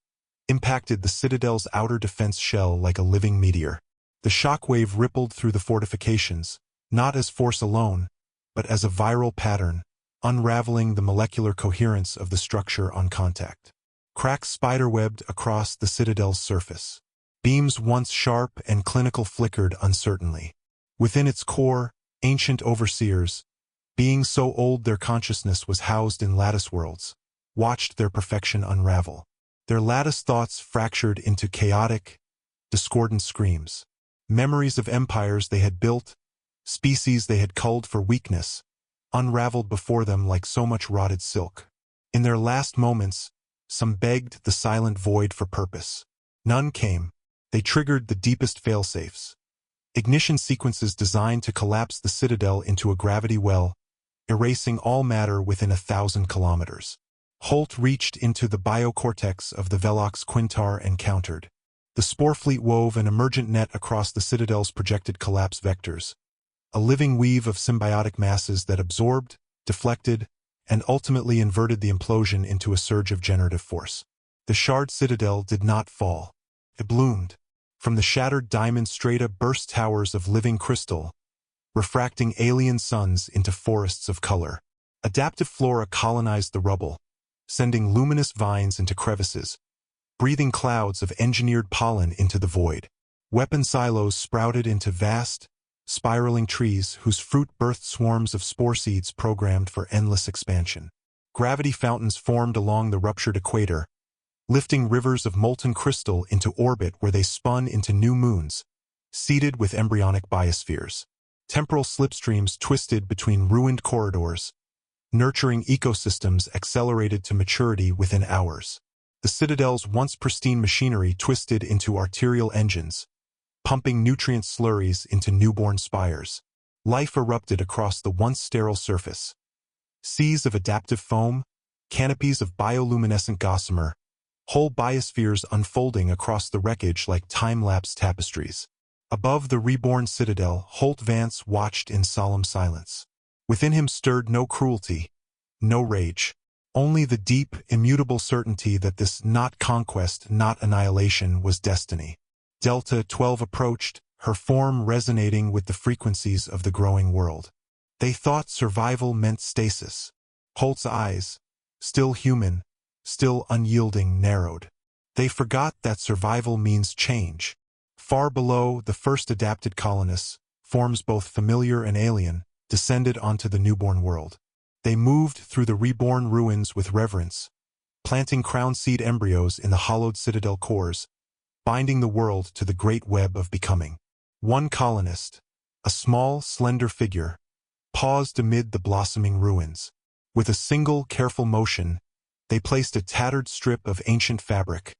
impacted the Citadel's outer defense shell like a living meteor. The shockwave rippled through the fortifications, not as force alone, but as a viral pattern, unraveling the molecular coherence of the structure on contact. Cracks spiderwebbed across the Citadel's surface. Beams once sharp and clinical flickered uncertainly. Within its core, ancient overseers, beings so old their consciousness was housed in lattice worlds, watched their perfection unravel. Their lattice thoughts fractured into chaotic, discordant screams. Memories of empires they had built, species they had culled for weakness, unraveled before them like so much rotted silk. In their last moments, some begged the silent void for purpose. None came. They triggered the deepest failsafes. Ignition sequences designed to collapse the Citadel into a gravity well, erasing all matter within 1,000 kilometers. Holt reached into the biocortex of the Velox Quintar and countered. The spore fleet wove an emergent net across the Citadel's projected collapse vectors, a living weave of symbiotic masses that absorbed, deflected, and ultimately inverted the implosion into a surge of generative force. The shard Citadel did not fall. It bloomed. From the shattered diamond strata burst towers of living crystal, refracting alien suns into forests of color. Adaptive flora colonized the rubble, sending luminous vines into crevices, breathing clouds of engineered pollen into the void. Weapon silos sprouted into vast, spiraling trees whose fruit birthed swarms of spore seeds programmed for endless expansion. Gravity fountains formed along the ruptured equator, lifting rivers of molten crystal into orbit where they spun into new moons, seeded with embryonic biospheres. Temporal slipstreams twisted between ruined corridors, nurturing ecosystems accelerated to maturity within hours. The Citadel's once pristine machinery twisted into arterial engines, pumping nutrient slurries into newborn spires. Life erupted across the once sterile surface. Seas of adaptive foam, canopies of bioluminescent gossamer, whole biospheres unfolding across the wreckage like time-lapse tapestries. Above the reborn citadel, Holt Vance watched in solemn silence. Within him stirred no cruelty, no rage. Only the deep, immutable certainty that this not conquest, not annihilation, was destiny. Delta 12 approached, her form resonating with the frequencies of the growing world. They thought survival meant stasis. Holt's eyes, still human, still unyielding, narrowed. They forgot that survival means change. Far below, the first adapted colonists, forms both familiar and alien, descended onto the newborn world. They moved through the reborn ruins with reverence, planting crown seed embryos in the hollowed citadel cores, binding the world to the great web of becoming. One colonist, a small, slender figure, paused amid the blossoming ruins. With a single, careful motion, they placed a tattered strip of ancient fabric,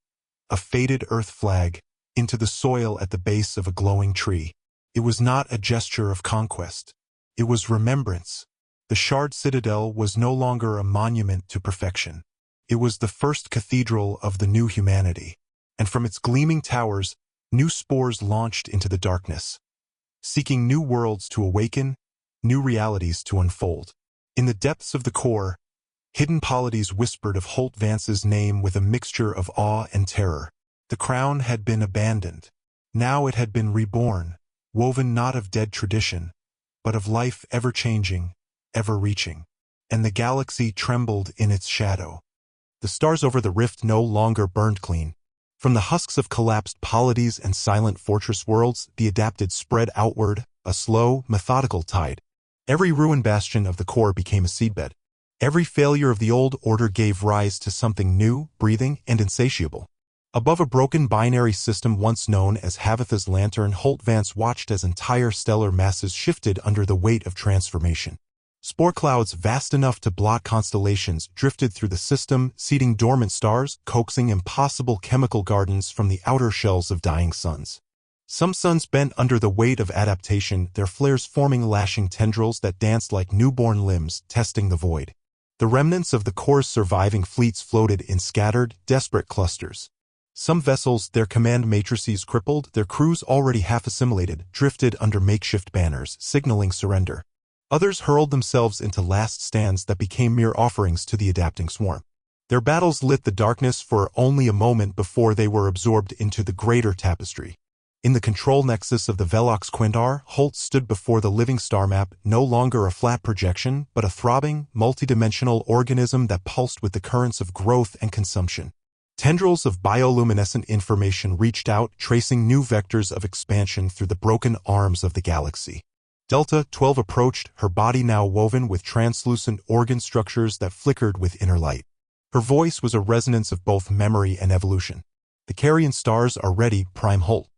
a faded earth flag, into the soil at the base of a glowing tree. It was not a gesture of conquest. It was remembrance. The shard citadel was no longer a monument to perfection. It was the first cathedral of the new humanity, and from its gleaming towers, new spores launched into the darkness, seeking new worlds to awaken, new realities to unfold. In the depths of the core, hidden polities whispered of Holt Vance's name with a mixture of awe and terror. The crown had been abandoned. Now it had been reborn, woven not of dead tradition, but of life ever-changing, ever-reaching. And the galaxy trembled in its shadow. The stars over the rift no longer burned clean. From the husks of collapsed polities and silent fortress worlds, the adapted spread outward, a slow, methodical tide. Every ruined bastion of the core became a seedbed. Every failure of the old order gave rise to something new, breathing, and insatiable. Above a broken binary system once known as Havatha's Lantern, Holt Vance watched as entire stellar masses shifted under the weight of transformation. Spore clouds vast enough to blot constellations drifted through the system, seeding dormant stars, coaxing impossible chemical gardens from the outer shells of dying suns. Some suns bent under the weight of adaptation, their flares forming lashing tendrils that danced like newborn limbs, testing the void. The remnants of the core's surviving fleets floated in scattered, desperate clusters. Some vessels, their command matrices crippled, their crews already half-assimilated, drifted under makeshift banners, signaling surrender. Others hurled themselves into last stands that became mere offerings to the adapting swarm. Their battles lit the darkness for only a moment before they were absorbed into the greater tapestry. In the control nexus of the Velox Quintar, Holt stood before the living star map, no longer a flat projection, but a throbbing, multidimensional organism that pulsed with the currents of growth and consumption. Tendrils of bioluminescent information reached out, tracing new vectors of expansion through the broken arms of the galaxy. Delta 12 approached, her body now woven with translucent organ structures that flickered with inner light. Her voice was a resonance of both memory and evolution. "The carrion stars are ready, Prime Holt."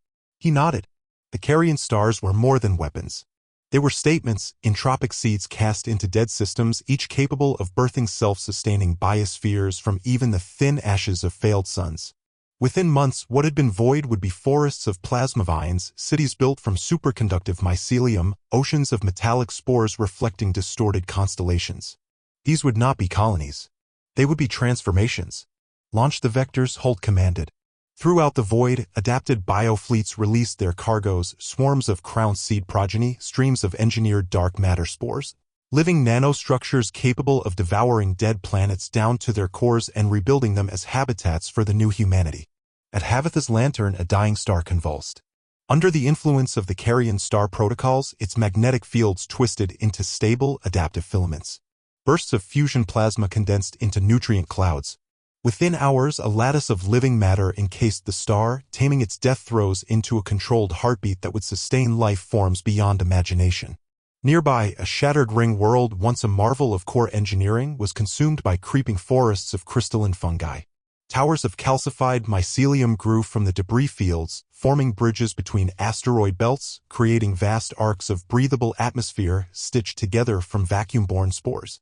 He nodded. The carrion stars were more than weapons. They were statements, entropic seeds cast into dead systems, each capable of birthing self-sustaining biospheres from even the thin ashes of failed suns. Within months, what had been void would be forests of plasma vines, cities built from superconductive mycelium, oceans of metallic spores reflecting distorted constellations. These would not be colonies. They would be transformations. "Launch the vectors," Holt commanded. Throughout the void, adapted biofleets released their cargoes, swarms of crown seed progeny, streams of engineered dark matter spores, living nanostructures capable of devouring dead planets down to their cores and rebuilding them as habitats for the new humanity. At Havatha's Lantern, a dying star convulsed. Under the influence of the carrion star protocols, its magnetic fields twisted into stable, adaptive filaments. Bursts of fusion plasma condensed into nutrient clouds. Within hours, a lattice of living matter encased the star, taming its death throes into a controlled heartbeat that would sustain life forms beyond imagination. Nearby, a shattered ring world, once a marvel of core engineering, was consumed by creeping forests of crystalline fungi. Towers of calcified mycelium grew from the debris fields, forming bridges between asteroid belts, creating vast arcs of breathable atmosphere stitched together from vacuum-borne spores.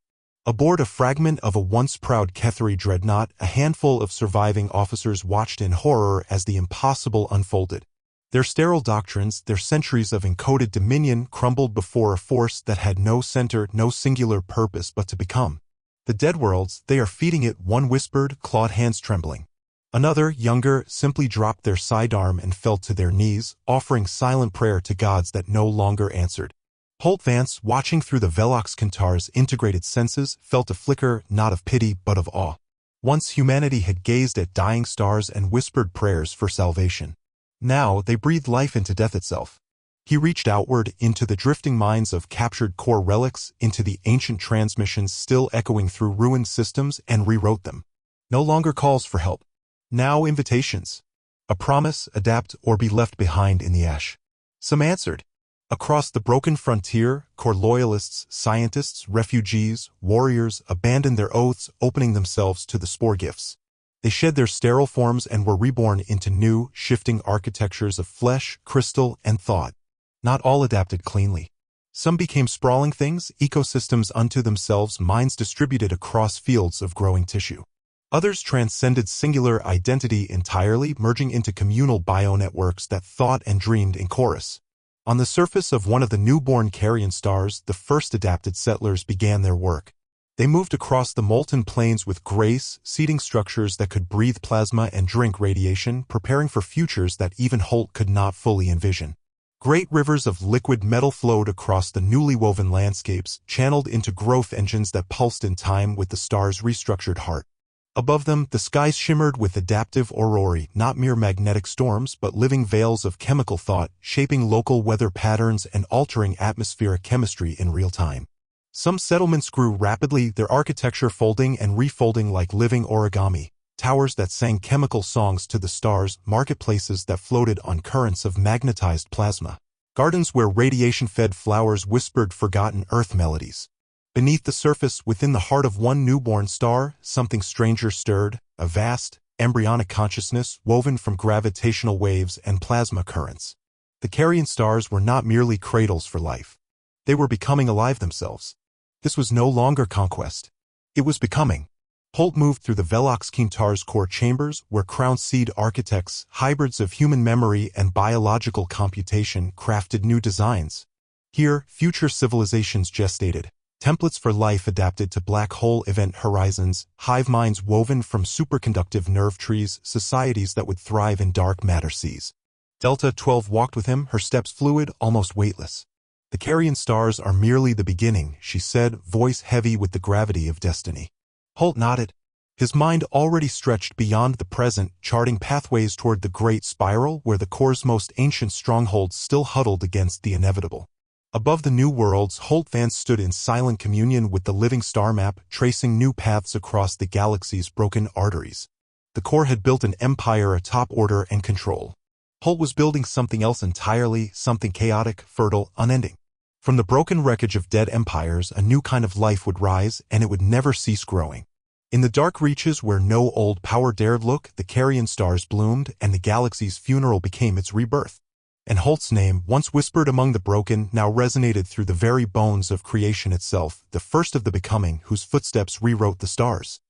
Aboard a fragment of a once proud Ketheri dreadnought, a handful of surviving officers watched in horror as the impossible unfolded. Their sterile doctrines, their centuries of encoded dominion, crumbled before a force that had no center, no singular purpose but to become. The dead worlds, they are feeding it, one whispered, clawed hands trembling. Another, younger, simply dropped their sidearm and fell to their knees, offering silent prayer to gods that no longer answered. Holt Vance, watching through the Velox Kintar's integrated senses, felt a flicker, not of pity but of awe. Once humanity had gazed at dying stars and whispered prayers for salvation. Now they breathed life into death itself. He reached outward, into the drifting minds of captured core relics, into the ancient transmissions still echoing through ruined systems, and rewrote them. No longer calls for help. Now invitations. A promise, adapt, or be left behind in the ash. Some answered. Across the broken frontier, core loyalists, scientists, refugees, warriors abandoned their oaths, opening themselves to the spore gifts. They shed their sterile forms and were reborn into new, shifting architectures of flesh, crystal, and thought. Not all adapted cleanly. Some became sprawling things, ecosystems unto themselves, minds distributed across fields of growing tissue. Others transcended singular identity entirely, merging into communal bionetworks that thought and dreamed in chorus. On the surface of one of the newborn carrion stars, the first adapted settlers began their work. They moved across the molten plains with grace, seeding structures that could breathe plasma and drink radiation, preparing for futures that even Holt could not fully envision. Great rivers of liquid metal flowed across the newly woven landscapes, channeled into growth engines that pulsed in time with the star's restructured heart. Above them, the skies shimmered with adaptive aurorae, not mere magnetic storms but living veils of chemical thought, shaping local weather patterns and altering atmospheric chemistry in real time. Some settlements grew rapidly, their architecture folding and refolding like living origami, towers that sang chemical songs to the stars, marketplaces that floated on currents of magnetized plasma, gardens where radiation-fed flowers whispered forgotten earth melodies. Beneath the surface, within the heart of one newborn star, something stranger stirred, a vast, embryonic consciousness woven from gravitational waves and plasma currents. The carrion stars were not merely cradles for life. They were becoming alive themselves. This was no longer conquest. It was becoming. Holt moved through the Velox Kintar's core chambers, where crowned seed architects, hybrids of human memory and biological computation, crafted new designs. Here, future civilizations gestated. Templates for life adapted to black hole event horizons, hive minds woven from superconductive nerve trees, societies that would thrive in dark matter seas. Delta 12 walked with him, her steps fluid, almost weightless. The carrion stars are merely the beginning, she said, voice heavy with the gravity of destiny. Holt nodded. His mind already stretched beyond the present, charting pathways toward the great spiral where the core's most ancient strongholds still huddled against the inevitable. Above the new worlds, Holt Vance stood in silent communion with the living star map, tracing new paths across the galaxy's broken arteries. The core had built an empire atop order and control. Holt was building something else entirely, something chaotic, fertile, unending. From the broken wreckage of dead empires, a new kind of life would rise, and it would never cease growing. In the dark reaches where no old power dared look, the carrion stars bloomed, and the galaxy's funeral became its rebirth. And Holt's name, once whispered among the broken, now resonated through the very bones of creation itself, the first of the becoming whose footsteps rewrote the stars.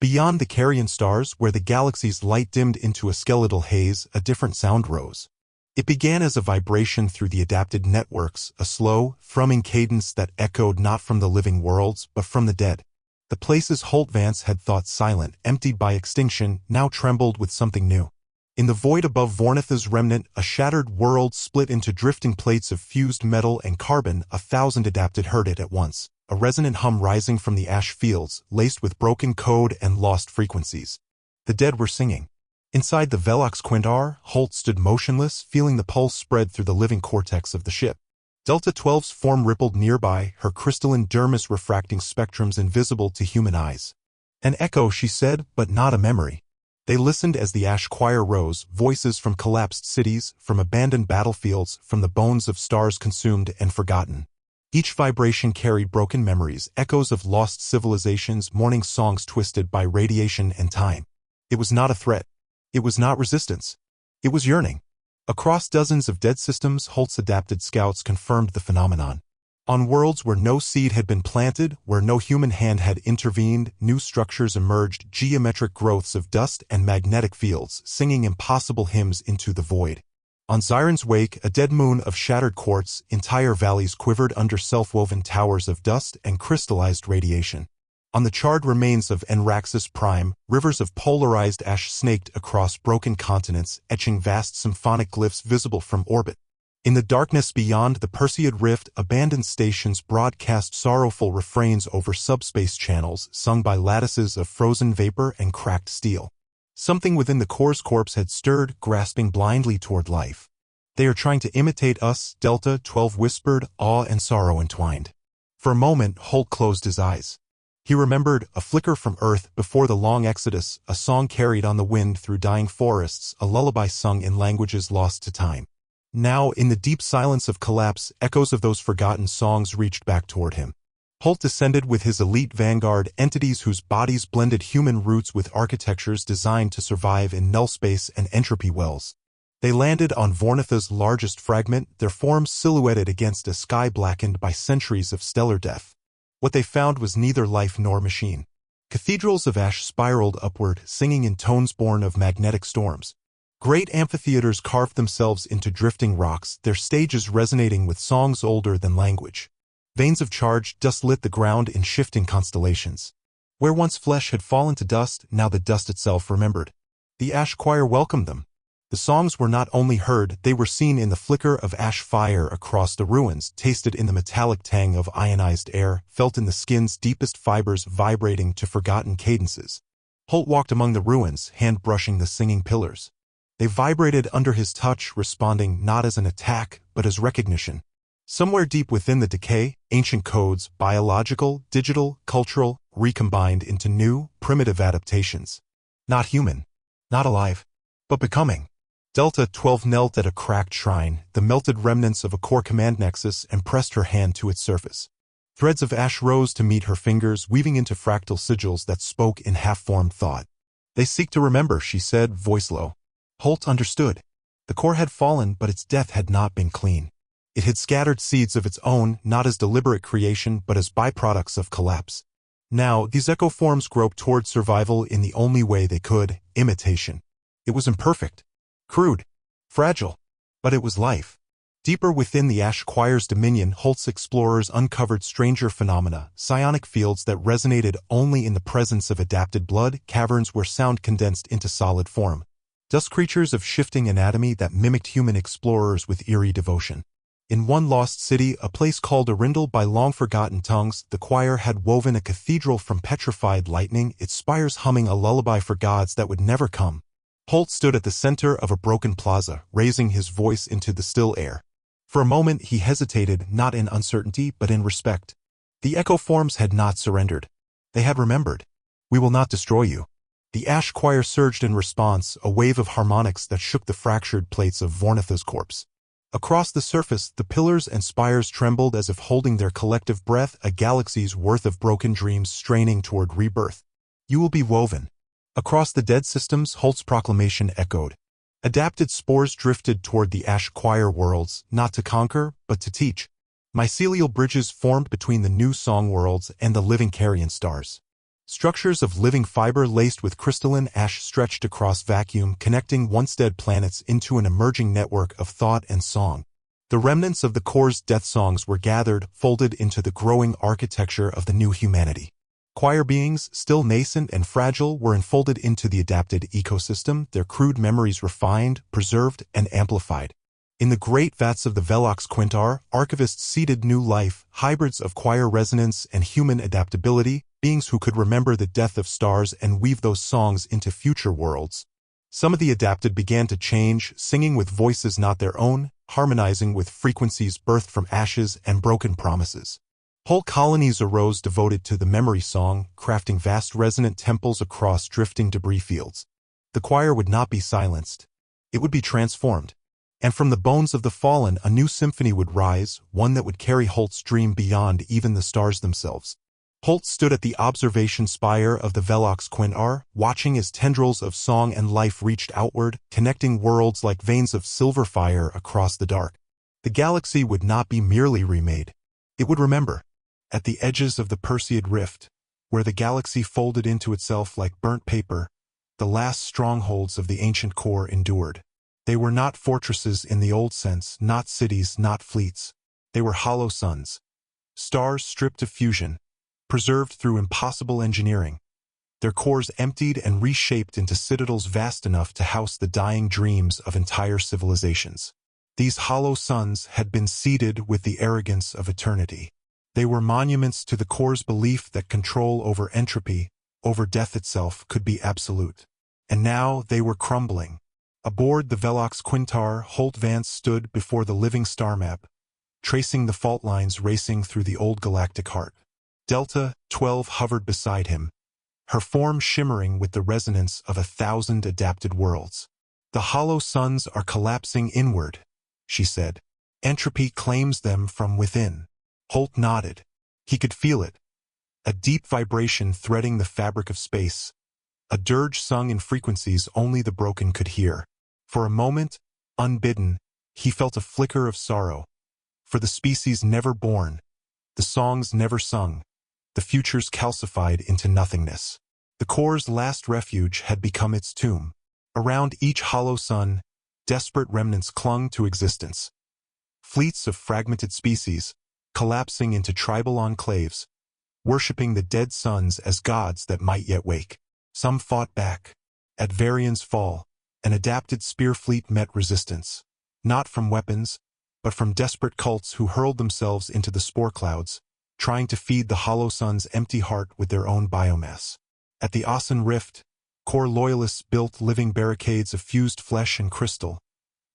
Beyond the carrion stars, where the galaxy's light dimmed into a skeletal haze, a different sound rose. It began as a vibration through the adapted networks, a slow, thrumming cadence that echoed not from the living worlds, but from the dead. The places Holt Vance had thought silent, emptied by extinction, now trembled with something new. In the void above Vornitha's remnant, a shattered world split into drifting plates of fused metal and carbon, 1,000 adapted heard it at once, a resonant hum rising from the ash fields, laced with broken code and lost frequencies. The dead were singing. Inside the Velox Kintar, Holt stood motionless, feeling the pulse spread through the living cortex of the ship. Delta 12's form rippled nearby, her crystalline dermis refracting spectrums invisible to human eyes. An echo, she said, but not a memory. They listened as the ash choir rose, voices from collapsed cities, from abandoned battlefields, from the bones of stars consumed and forgotten. Each vibration carried broken memories, echoes of lost civilizations, mourning songs twisted by radiation and time. It was not a threat. It was not resistance. It was yearning. Across dozens of dead systems, Holt's adapted scouts confirmed the phenomenon. On worlds where no seed had been planted, where no human hand had intervened, new structures emerged, geometric growths of dust and magnetic fields, singing impossible hymns into the void. On Xiron's wake, a dead moon of shattered quartz, entire valleys quivered under self-woven towers of dust and crystallized radiation. On the charred remains of Enraxis Prime, rivers of polarized ash snaked across broken continents, etching vast symphonic glyphs visible from orbit. In the darkness beyond the Perseid Rift, abandoned stations broadcast sorrowful refrains over subspace channels, sung by lattices of frozen vapor and cracked steel. Something within the core's corpse had stirred, grasping blindly toward life. "They are trying to imitate us," Delta 12 whispered, awe and sorrow entwined. For a moment, Holt closed his eyes. He remembered, a flicker from Earth before the long exodus, a song carried on the wind through dying forests, a lullaby sung in languages lost to time. Now, in the deep silence of collapse, echoes of those forgotten songs reached back toward him. Holt descended with his elite vanguard, entities whose bodies blended human roots with architectures designed to survive in null space and entropy wells. They landed on Vornitha's largest fragment, their forms silhouetted against a sky blackened by centuries of stellar death. What they found was neither life nor machine. Cathedrals of ash spiraled upward, singing in tones born of magnetic storms. Great amphitheaters carved themselves into drifting rocks, their stages resonating with songs older than language. Veins of charged dust lit the ground in shifting constellations. Where once flesh had fallen to dust, now the dust itself remembered. The ash choir welcomed them. The songs were not only heard, they were seen in the flicker of ash fire across the ruins, tasted in the metallic tang of ionized air, felt in the skin's deepest fibers vibrating to forgotten cadences. Holt walked among the ruins, hand brushing the singing pillars. They vibrated under his touch, responding not as an attack, but as recognition. Somewhere deep within the decay, ancient codes, biological, digital, cultural, recombined into new, primitive adaptations. Not human, not alive, but becoming. Delta 12 knelt at a cracked shrine, the melted remnants of a core command nexus, and pressed her hand to its surface. Threads of ash rose to meet her fingers, weaving into fractal sigils that spoke in half-formed thought. "They seek to remember," she said, voice low. Holt understood. The core had fallen, but its death had not been clean. It had scattered seeds of its own, not as deliberate creation, but as byproducts of collapse. Now, these echo forms groped toward survival in the only way they could, imitation. It was imperfect, crude, fragile, but it was life. Deeper within the ash choir's dominion, Holt's explorers uncovered stranger phenomena, psionic fields that resonated only in the presence of adapted blood, caverns where sound condensed into solid form. Dust creatures of shifting anatomy that mimicked human explorers with eerie devotion. In one lost city, a place called Arindel by long-forgotten tongues, the choir had woven a cathedral from petrified lightning, its spires humming a lullaby for gods that would never come. Holt stood at the center of a broken plaza, raising his voice into the still air. For a moment he hesitated, not in uncertainty, but in respect. The echo forms had not surrendered. They had remembered. "We will not destroy you." The ash choir surged in response, a wave of harmonics that shook the fractured plates of Vornitha's corpse. Across the surface, the pillars and spires trembled as if holding their collective breath, a galaxy's worth of broken dreams straining toward rebirth. "You will be woven." Across the dead systems, Holt's proclamation echoed. Adapted spores drifted toward the ash choir worlds, not to conquer, but to teach. Mycelial bridges formed between the new song worlds and the living carrion stars. Structures of living fiber laced with crystalline ash stretched across vacuum, connecting once dead planets into an emerging network of thought and song. The remnants of the core's death songs were gathered, folded into the growing architecture of the new humanity. Choir beings, still nascent and fragile, were enfolded into the adapted ecosystem, their crude memories refined, preserved, and amplified. In the great vats of the Velox Quintar, archivists seeded new life, hybrids of choir resonance and human adaptability, beings who could remember the death of stars and weave those songs into future worlds. Some of the adapted began to change, singing with voices not their own, harmonizing with frequencies birthed from ashes and broken promises. Whole colonies arose devoted to the memory song, crafting vast resonant temples across drifting debris fields. The choir would not be silenced. It would be transformed. And from the bones of the fallen, a new symphony would rise, one that would carry Holt's dream beyond even the stars themselves. Holt stood at the observation spire of the Velox Quintar, watching as tendrils of song and life reached outward, connecting worlds like veins of silver fire across the dark. The galaxy would not be merely remade. It would remember. At the edges of the Perseid Rift, where the galaxy folded into itself like burnt paper, the last strongholds of the ancient core endured. They were not fortresses in the old sense, not cities, not fleets. They were hollow suns. Stars stripped of fusion, preserved through impossible engineering. Their cores emptied and reshaped into citadels vast enough to house the dying dreams of entire civilizations. These hollow suns had been seeded with the arrogance of eternity. They were monuments to the core's belief that control over entropy, over death itself, could be absolute. And now they were crumbling. Aboard the Velox Quintar, Holt Vance stood before the living star map, tracing the fault lines racing through the old galactic heart. Delta 12 hovered beside him, her form shimmering with the resonance of 1,000 adapted worlds. "The hollow suns are collapsing inward," she said. "Entropy claims them from within." Holt nodded. He could feel it. A deep vibration threading the fabric of space. A dirge sung in frequencies only the broken could hear. For a moment, unbidden, he felt a flicker of sorrow. For the species never born, the songs never sung, the futures calcified into nothingness. The core's last refuge had become its tomb. Around each hollow sun, desperate remnants clung to existence. Fleets of fragmented species, collapsing into tribal enclaves, worshipping the dead suns as gods that might yet wake. Some fought back. At Varian's fall, an adapted spear fleet met resistance, not from weapons, but from desperate cults who hurled themselves into the spore clouds, trying to feed the hollow sun's empty heart with their own biomass. At the Asen Rift, core loyalists built living barricades of fused flesh and crystal,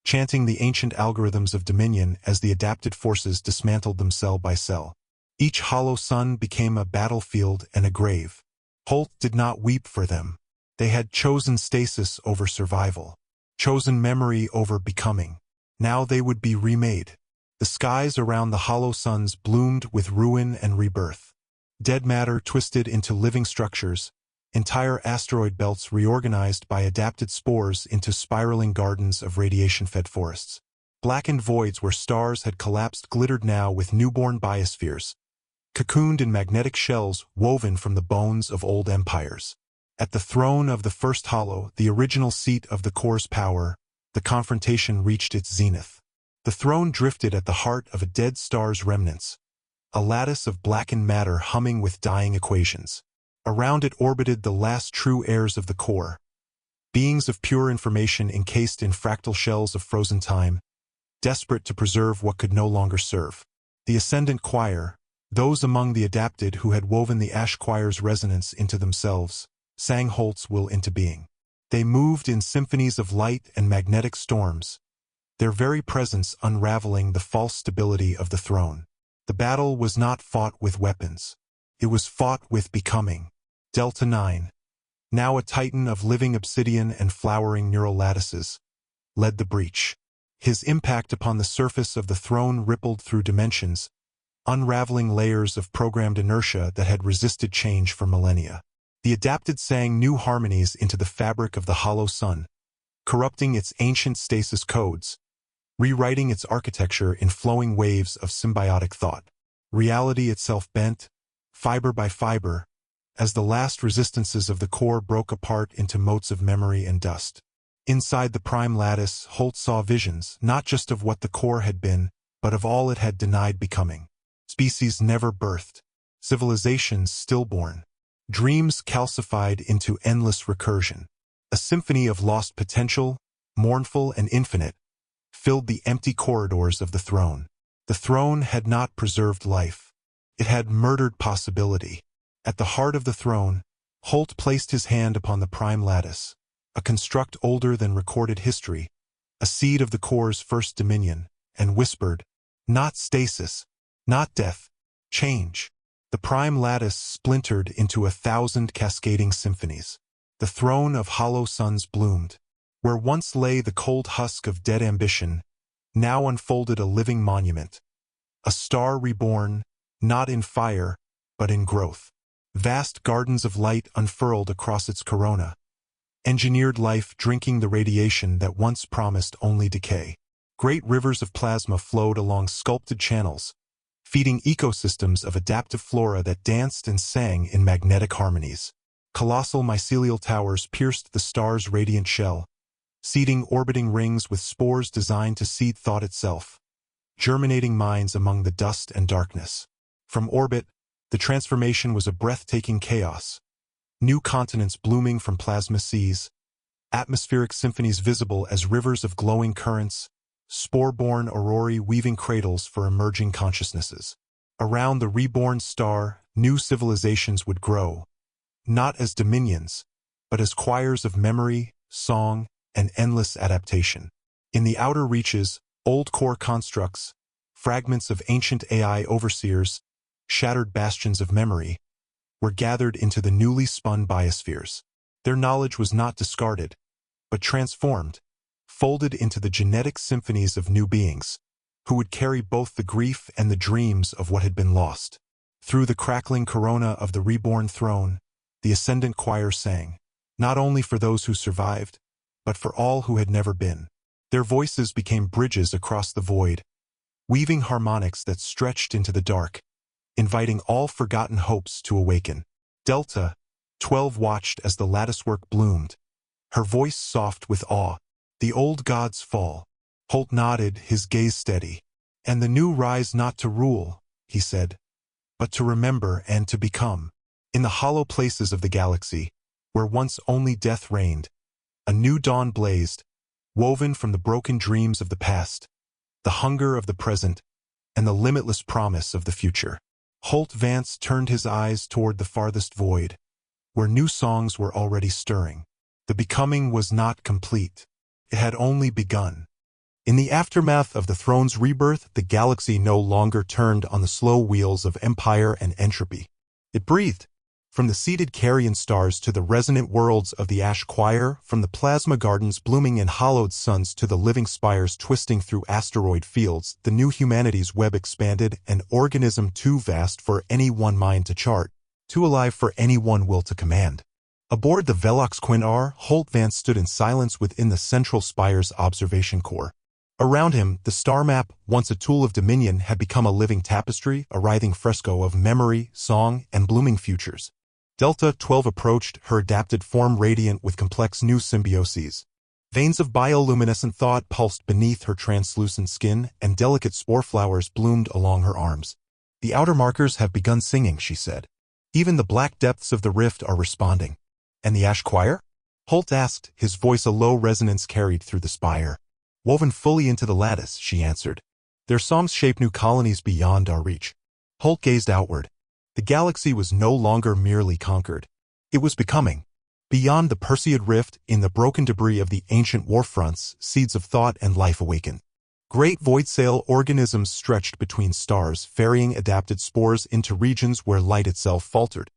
chanting the ancient algorithms of dominion as the adapted forces dismantled them cell by cell. Each hollow sun became a battlefield and a grave. Holt did not weep for them. They had chosen stasis over survival, chosen memory over becoming. Now they would be remade. The skies around the hollow suns bloomed with ruin and rebirth. Dead matter twisted into living structures, entire asteroid belts reorganized by adapted spores into spiraling gardens of radiation-fed forests. Blackened voids where stars had collapsed glittered now with newborn biospheres, cocooned in magnetic shells woven from the bones of old empires. At the throne of the first hollow, the original seat of the core's power, the confrontation reached its zenith. The throne drifted at the heart of a dead star's remnants, a lattice of blackened matter humming with dying equations. Around it orbited the last true heirs of the core, beings of pure information encased in fractal shells of frozen time, desperate to preserve what could no longer serve. The ascendant choir, those among the adapted who had woven the ash choir's resonance into themselves, sang Holt's will into being. They moved in symphonies of light and magnetic storms, their very presence unraveling the false stability of the throne. The battle was not fought with weapons. It was fought with becoming. Delta 9, now a titan of living obsidian and flowering neural lattices, led the breach. His impact upon the surface of the throne rippled through dimensions, unraveling layers of programmed inertia that had resisted change for millennia. The adapted sang new harmonies into the fabric of the hollow sun, corrupting its ancient stasis codes, rewriting its architecture in flowing waves of symbiotic thought. Reality itself bent, fiber by fiber, as the last resistances of the core broke apart into motes of memory and dust. Inside the prime lattice, Holt saw visions, not just of what the core had been, but of all it had denied becoming. Species never birthed, civilizations stillborn, dreams calcified into endless recursion. A symphony of lost potential, mournful and infinite, filled the empty corridors of the throne. The throne had not preserved life. It had murdered possibility. At the heart of the throne, Holt placed his hand upon the prime lattice, a construct older than recorded history, a seed of the core's first dominion, and whispered, "Not stasis, not death, change." The prime lattice splintered into 1,000 cascading symphonies. The throne of hollow suns bloomed. Where once lay the cold husk of dead ambition, now unfolded a living monument. A star reborn, not in fire, but in growth. Vast gardens of light unfurled across its corona. Engineered life drinking the radiation that once promised only decay. Great rivers of plasma flowed along sculpted channels, feeding ecosystems of adaptive flora that danced and sang in magnetic harmonies. Colossal mycelial towers pierced the star's radiant shell, seeding orbiting rings with spores designed to seed thought itself, germinating minds among the dust and darkness. From orbit, the transformation was a breathtaking chaos. New continents blooming from plasma seas, atmospheric symphonies visible as rivers of glowing currents, spore-born aurorae weaving cradles for emerging consciousnesses. Around the reborn star, new civilizations would grow, not as dominions, but as choirs of memory, song, and endless adaptation. In the outer reaches, old core constructs, fragments of ancient AI overseers, shattered bastions of memory, were gathered into the newly spun biospheres. Their knowledge was not discarded, but transformed, folded into the genetic symphonies of new beings, who would carry both the grief and the dreams of what had been lost. Through the crackling corona of the reborn throne, the ascendant choir sang, not only for those who survived, but for all who had never been. Their voices became bridges across the void, weaving harmonics that stretched into the dark, inviting all forgotten hopes to awaken. Delta, 12 watched as the latticework bloomed, her voice soft with awe. The old gods fall. Holt nodded, his gaze steady. And the new rise not to rule, he said, but to remember and to become. In the hollow places of the galaxy, where once only death reigned, a new dawn blazed, woven from the broken dreams of the past, the hunger of the present, and the limitless promise of the future. Holt Vance turned his eyes toward the farthest void, where new songs were already stirring. The becoming was not complete. It had only begun. In the aftermath of the throne's rebirth, the galaxy no longer turned on the slow wheels of empire and entropy. It breathed. From the seeded carrion stars to the resonant worlds of the ash choir, from the plasma gardens blooming in hollowed suns to the living spires twisting through asteroid fields, the new humanity's web expanded, an organism too vast for any one mind to chart, too alive for any one will to command. Aboard the Velox Quintar, Holt Vance stood in silence within the central spire's observation core. Around him, the star map, once a tool of dominion, had become a living tapestry, a writhing fresco of memory, song, and blooming futures. Delta 12 approached, her adapted form radiant with complex new symbioses. Veins of bioluminescent thought pulsed beneath her translucent skin, and delicate spore flowers bloomed along her arms. The outer markers have begun singing, she said. Even the black depths of the rift are responding. And the ash choir? Holt asked, his voice a low resonance carried through the spire. Woven fully into the lattice, she answered. Their songs shape new colonies beyond our reach. Holt gazed outward. The galaxy was no longer merely conquered. It was becoming. Beyond the Perseid rift, in the broken debris of the ancient war fronts, seeds of thought and life awakened. Great void-sail organisms stretched between stars, ferrying adapted spores into regions where light itself faltered.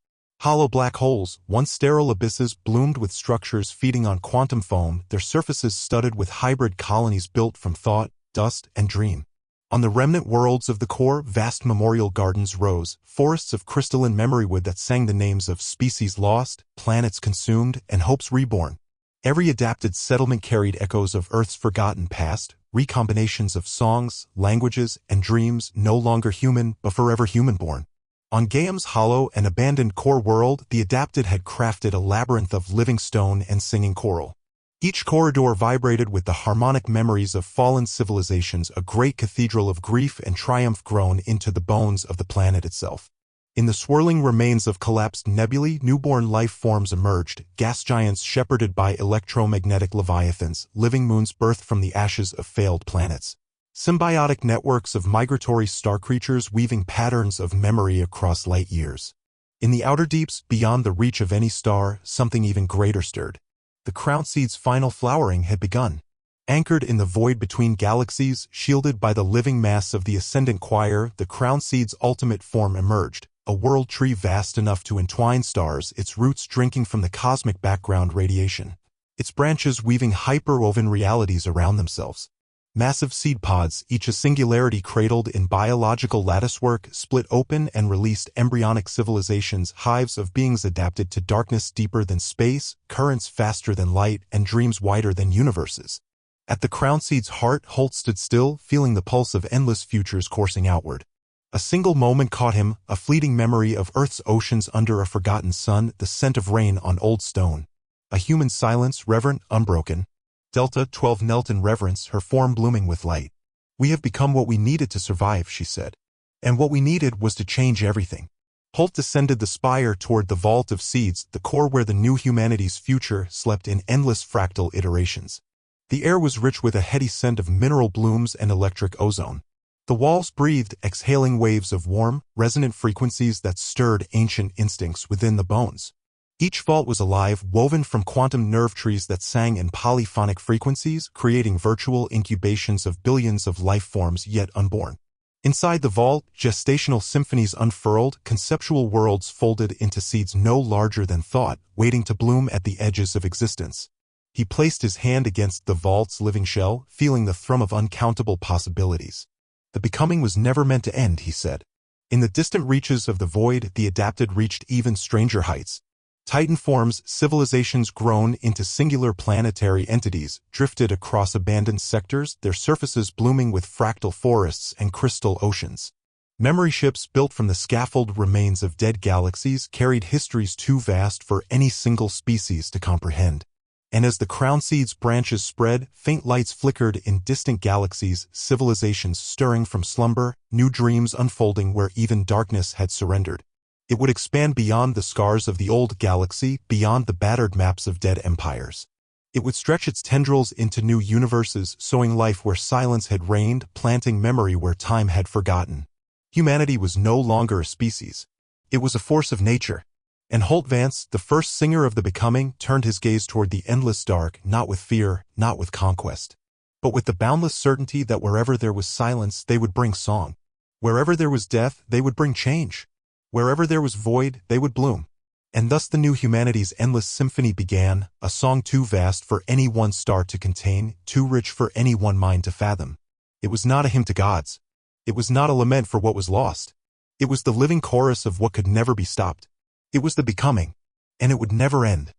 Hollow black holes, once sterile abysses, bloomed with structures feeding on quantum foam, their surfaces studded with hybrid colonies built from thought, dust, and dream. On the remnant worlds of the core, vast memorial gardens rose, forests of crystalline memory wood that sang the names of species lost, planets consumed, and hopes reborn. Every adapted settlement carried echoes of Earth's forgotten past, recombinations of songs, languages, and dreams no longer human but forever human-born. On Gaeum's hollow and abandoned core world, the adapted had crafted a labyrinth of living stone and singing coral. Each corridor vibrated with the harmonic memories of fallen civilizations, a great cathedral of grief and triumph grown into the bones of the planet itself. In the swirling remains of collapsed nebulae, newborn life forms emerged, gas giants shepherded by electromagnetic leviathans, living moons birthed from the ashes of failed planets. Symbiotic networks of migratory star creatures weaving patterns of memory across light years. In the outer deeps, beyond the reach of any star, something even greater stirred. The crown seed's final flowering had begun. Anchored in the void between galaxies, shielded by the living mass of the ascendant choir, the crown seed's ultimate form emerged, a world tree vast enough to entwine stars, its roots drinking from the cosmic background radiation, its branches weaving hyper-woven realities around themselves. Massive seed pods, each a singularity cradled in biological latticework, split open and released embryonic civilizations, hives of beings adapted to darkness deeper than space, currents faster than light, and dreams wider than universes. At the crown seed's heart, Holt stood still, feeling the pulse of endless futures coursing outward. A single moment caught him, a fleeting memory of Earth's oceans under a forgotten sun, the scent of rain on old stone. A human silence, reverent, unbroken. Delta 12 knelt in reverence, her form blooming with light. We have become what we needed to survive, she said. And what we needed was to change everything. Holt descended the spire toward the vault of seeds, the core where the new humanity's future slept in endless fractal iterations. The air was rich with a heady scent of mineral blooms and electric ozone. The walls breathed, exhaling waves of warm, resonant frequencies that stirred ancient instincts within the bones. Each vault was alive, woven from quantum nerve trees that sang in polyphonic frequencies, creating virtual incubations of billions of life forms yet unborn. Inside the vault, gestational symphonies unfurled, conceptual worlds folded into seeds no larger than thought, waiting to bloom at the edges of existence. He placed his hand against the vault's living shell, feeling the thrum of uncountable possibilities. The becoming was never meant to end, he said. In the distant reaches of the void, the adapted reached even stranger heights. Titan forms, civilizations grown into singular planetary entities, drifted across abandoned sectors, their surfaces blooming with fractal forests and crystal oceans. Memory ships built from the scaffold remains of dead galaxies carried histories too vast for any single species to comprehend. And as the crown seed's branches spread, faint lights flickered in distant galaxies, civilizations stirring from slumber, new dreams unfolding where even darkness had surrendered. It would expand beyond the scars of the old galaxy, beyond the battered maps of dead empires. It would stretch its tendrils into new universes, sowing life where silence had reigned, planting memory where time had forgotten. Humanity was no longer a species. It was a force of nature. And Holt Vance, the first singer of the becoming, turned his gaze toward the endless dark, not with fear, not with conquest, but with the boundless certainty that wherever there was silence, they would bring song. Wherever there was death, they would bring change. Wherever there was void, they would bloom. And thus the new humanity's endless symphony began, a song too vast for any one star to contain, too rich for any one mind to fathom. It was not a hymn to gods. It was not a lament for what was lost. It was the living chorus of what could never be stopped. It was the becoming, and it would never end.